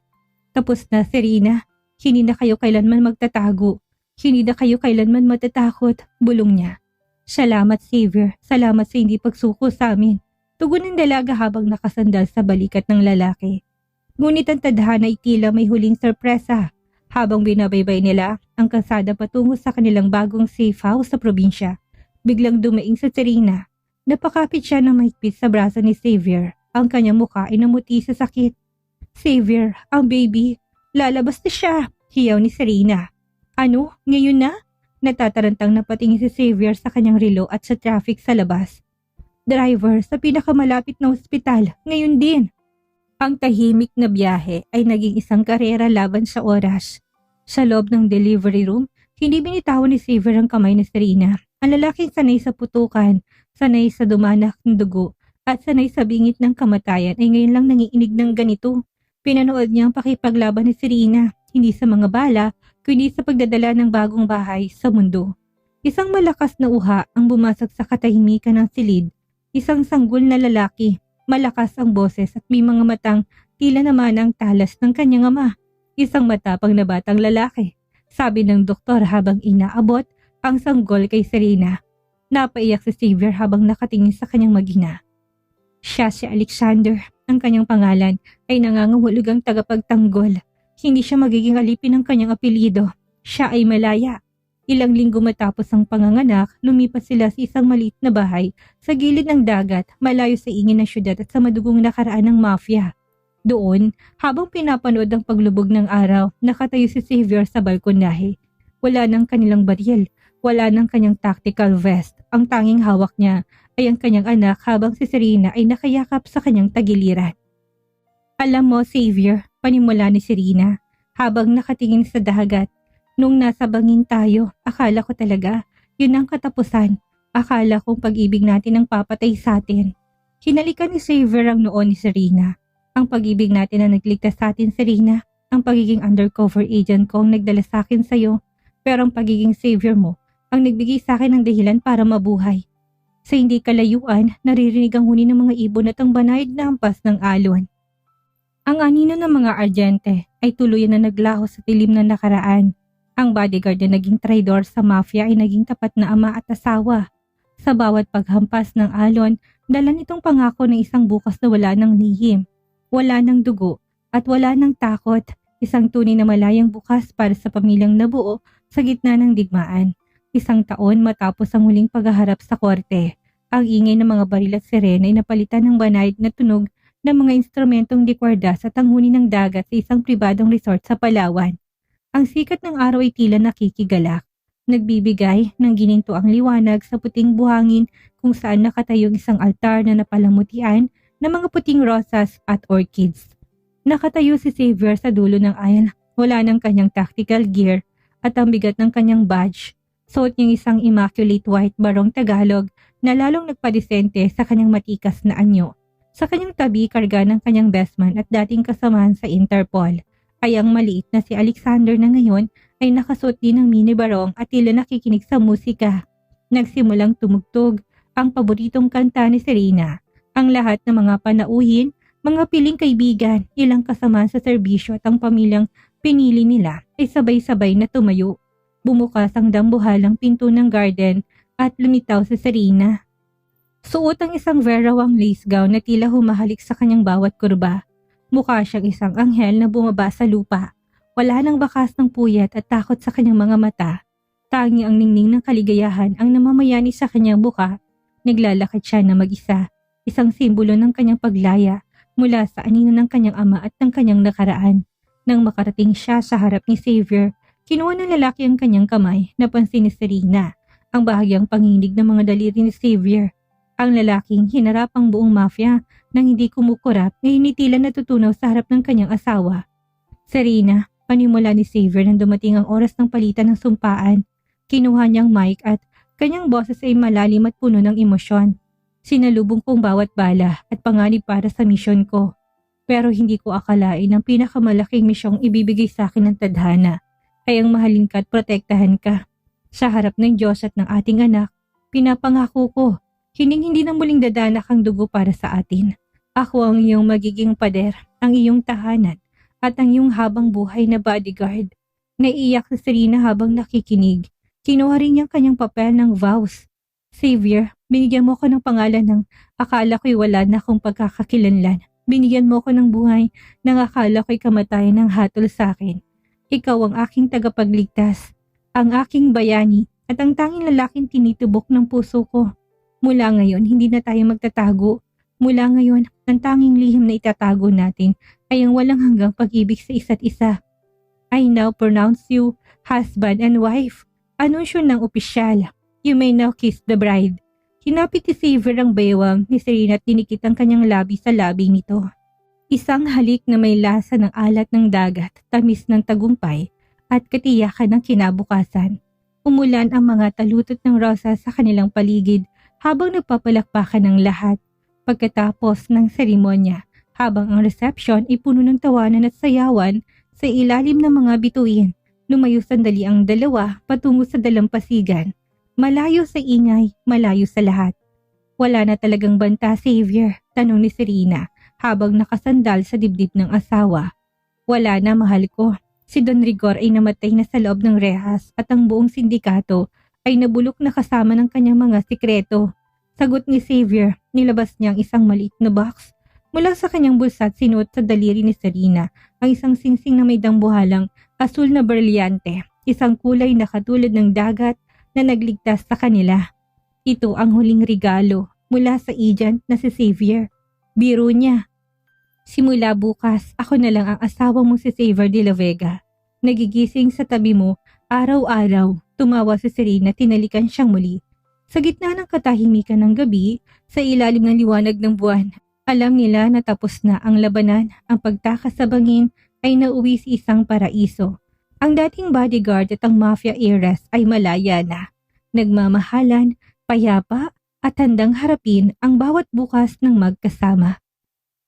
Tapos na, Serena. Hindi na kayo kailanman magtatago. Hindi na kayo kailanman matatakot, bulong niya. Salamat, Xavier. Salamat sa hindi pagsuko sa amin. Tugon ng dalaga habang nakasandal sa balikat ng lalaki. Ngunit ang tadhana ay tila may huling sorpresa. Habang binabaybay nila ang kalsada patungo sa kanilang bagong safe house sa probinsya, biglang dumaing sa Serena. Napakapit siya ng mahigpit sa braso ni Xavier. Ang kanyang mukha ay namuti sa sakit. Xavier, ang baby, lalabas na siya, hiyaw ni Serena. Ano? Ngayon na? Natatarantang napatingin si Xavier sa kanyang relo at sa traffic sa labas. Driver, sa pinakamalapit na ospital, ngayon din. Ang tahimik na biyahe ay naging isang karera laban sa oras. Sa loob ng delivery room, hindi binitawan ni Xavier ang kamay ni Serena. Ang lalaking sanay sa putukan, sanay sa dumanak ng dugo, at sanay sa bingit ng kamatayan ay ngayon lang nangiinig ng ganito. Pinanood niya ang pakipaglaban ni Serena, hindi sa mga bala, kundi sa pagdadala ng bagong bahay sa mundo. Isang malakas na uha ang bumasag sa katahimikan ng silid. Isang sanggol na lalaki, malakas ang boses at may mga matang tila naman ang talas ng kanyang ama. Isang matapang na batang lalaki, sabi ng doktor habang inaabot ang sanggol kay Serena. Napaiyak si Xavier habang nakatingin sa kanyang mag-ina. Siya si Alexander, ang kanyang pangalan ay nangangahulugang tagapagtanggol. Hindi siya magiging alipin ng kanyang apelyido. Siya ay malaya. Ilang linggo matapos ang panganganak, lumipas sila sa isang maliit na bahay sa gilid ng dagat, malayo sa ingin ng syudad at sa madugong nakaraan ng mafia. Doon, habang pinapanood ang paglubog ng araw, nakatayo si Xavier sa balkonahe. Wala ng kanilang baril, wala ng kanyang tactical vest. Ang tanging hawak niya ay ang kanyang anak habang si Serena ay nakayakap sa kanyang tagiliran. Alam mo, Xavier, panimula ni Serena, habang nakatingin sa dagat. Nung nasa bangin tayo, akala ko talaga, yun ang katapusan. Akala kong pag-ibig natin ang papatay sa atin. Hinalikan ni Xavier ang noo ni Serena. Ang pag-ibig natin ang nagligtas sa atin, Serena. Ang pagiging undercover agent ko ang nagdala sa akin sa'yo. Pero ang pagiging savior mo ang nagbigay sa akin ng dahilan para mabuhay. Sa hindi kalayuan, naririnig ang huni ng mga ibon at ang banayad na hampas ng alon. Ang anino ng mga Argente ay tuluyan na naglaho sa dilim na nakaraan. Ang bodyguard na naging traidor sa mafia ay naging tapat na ama at asawa. Sa bawat paghampas ng alon, dala nitong pangako ng isang bukas na wala ng lihim. Wala ng dugo at wala ng takot, isang tunay na malayang bukas para sa pamilyang nabuo sa gitna ng digmaan. Isang taon matapos ang huling paghaharap sa korte, ang ingay ng mga baril at sirena ay napalitan ng banayad na tunog ng mga instrumentong likwardas at ang huni ng dagat sa isang pribadong resort sa Palawan. Ang sikat ng araw ay tila nakikigalak, nagbibigay ng gininto ang liwanag sa puting buhangin kung saan nakatayong isang altar na napalamutian ng mga puting rosas at orchids. Nakatayo si Xavier sa dulo ng aisle, wala ng kanyang tactical gear at ang bigat ng kanyang badge. Suot niyang isang immaculate white barong Tagalog na lalong nagpadisente sa kanyang matikas na anyo. Sa kanyang tabi, karga ng kanyang bestman at dating kasamahan sa Interpol ay ang maliit na si Alexander na ngayon ay nakasuot din ng mini barong at tila nakikinig sa musika. Nagsimulang tumugtog ang paboritong kanta ni Serena. Ang lahat ng mga panauhin, mga piling kaibigan, ilang kasama sa serbisyo at ang pamilyang pinili nila ay sabay-sabay na tumayo. Bumukas ang dambuhalang pinto ng garden at lumitaw si Serena. Suot ang isang verawang lace gown na tila humahalik sa kanyang bawat kurba. Mukha siyang isang anghel na bumaba sa lupa. Wala nang bakas ng puyat at takot sa kanyang mga mata. Tangi ang ningning ng kaligayahan ang namamayani sa kanyang buka. Naglalakad siya na mag-isa. Isang simbolo ng kanyang paglaya mula sa anino ng kanyang ama at ng kanyang nakaraan. Nang makarating siya sa harap ni Xavier, kinuha ng lalaki ang kanyang kamay, napansin ni Serena ang bahagyang panginig ng mga daliri ni Xavier. Ang lalaking hinarap ang buong mafia nang hindi kumukurap, ngayon tila natutunaw sa harap ng kanyang asawa. Serena, panimula ni Xavier nang dumating ang oras ng palitan ng sumpaan. Kinuha niyang mic at kanyang boses ay malalim at puno ng emosyon. Sinalubong kong bawat bala at panganib para sa misyon ko. Pero hindi ko akalain ang pinakamalaking misyong ibibigay sa akin ng tadhana ay ang mahalin ka at protektahan ka. Sa harap ng Diyos at ng ating anak, pinapangako ko, hindi na muling dadanak ang dugo para sa atin. Ako ang iyong magiging pader, ang iyong tahanan at ang iyong habang buhay na bodyguard. Naiiyak si Serena habang nakikinig. Kinuha rin niyang kanyang papel ng vows. Xavier, binigyan mo ko ng pangalan ng akala ko'y wala na akong pagkakakilanlan. Binigyan mo ko ng buhay nang akala ko'y kamatayan ng hatol sa akin. Ikaw ang aking tagapagligtas, ang aking bayani at ang tanging lalaking tinitubok ng puso ko. Mula ngayon, hindi na tayo magtatago. Mula ngayon, ang tanging lihim na itatago natin ay ang walang hanggang pag-ibig sa isa't isa. I now pronounce you husband and wife. Anunsyo ng opisyal. You may now kiss the bride. Hinapit ni Xavier ang baywang ni Serena at dinikit ang kanyang labi sa labi nito. Isang halik na may lasa ng alat ng dagat, tamis ng tagumpay at katiyakan ng kinabukasan. Umulan ang mga talutot ng rosas sa kanilang paligid habang nagpapalakpakan ng lahat. Pagkatapos ng seremonya, habang ang reception ay puno ng tawanan at sayawan sa ilalim ng mga bituin, lumayo sandali ang dalawa patungo sa dalampasigan. Malayo sa ingay, malayo sa lahat. Wala na talagang banta, Xavier, tanong ni Serena habang nakasandal sa dibdib ng asawa. Wala na, mahal ko. Si Don Rigor ay namatay na sa loob ng rehas at ang buong sindikato ay nabulok na kasama ng kanyang mga sikreto. Sagot ni Xavier, nilabas niya ang isang maliit na box. Mula sa kanyang bulsa at sinuot sa daliri ni Serena ang isang singsing na may dambuhalang asul na brilyante, isang kulay na katulad ng dagat na nagligtas sa kanila. Ito ang huling regalo mula sa agent na si Xavier. Biro niya. Simula bukas, ako na lang ang asawa mo si Xavier de la Vega. Nagigising sa tabi mo, araw-araw, tumawa si Serena, tinalikan siyang muli. Sa gitna ng katahimikan ng gabi, sa ilalim ng liwanag ng buwan, alam nila na tapos na ang labanan, ang pagtakas sa bangin ay nauwi sa isang paraiso. Ang dating bodyguard at ang mafia heiress ay malaya na. Nagmamahalan, payapa at handang harapin ang bawat bukas ng magkasama.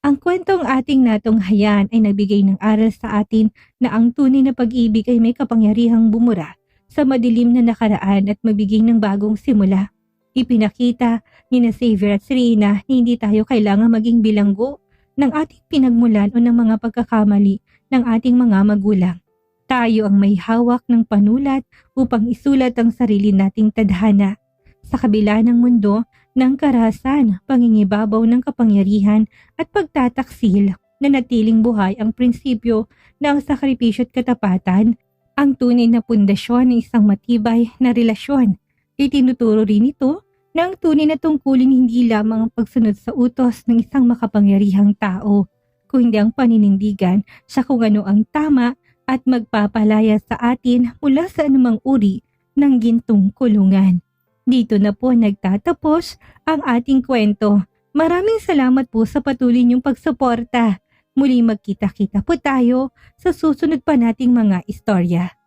Ang kwentong ating natunghayan ay nagbigay ng aral sa atin na ang tunay na pag-ibig ay may kapangyarihang bumura sa madilim na nakaraan at magbigay ng bagong simula. Ipinakita ni na Xavier at Serena na hindi tayo kailangan maging bilanggo ng ating pinagmulan o ng mga pagkakamali ng ating mga magulang. Tayo ang may hawak ng panulat upang isulat ang sarili nating tadhana. Sa kabila ng mundo, ng karahasan, pangingibabaw ng kapangyarihan at pagtataksil, na natiling buhay ang prinsipyo ng sakripisyo at katapatan, ang tunay na pundasyon ng isang matibay na relasyon. Itinuturo rin ito na ang tunay na tungkulin hindi lamang ang pagsunod sa utos ng isang makapangyarihang tao, kundi ang paninindigan sa kung ano ang tama at magpapalaya sa atin mula sa anumang uri ng gintong kulungan. Dito na po nagtatapos ang ating kwento. Maraming salamat po sa patuloy niyong pagsuporta. Muli magkita-kita po tayo sa susunod pa nating mga istorya.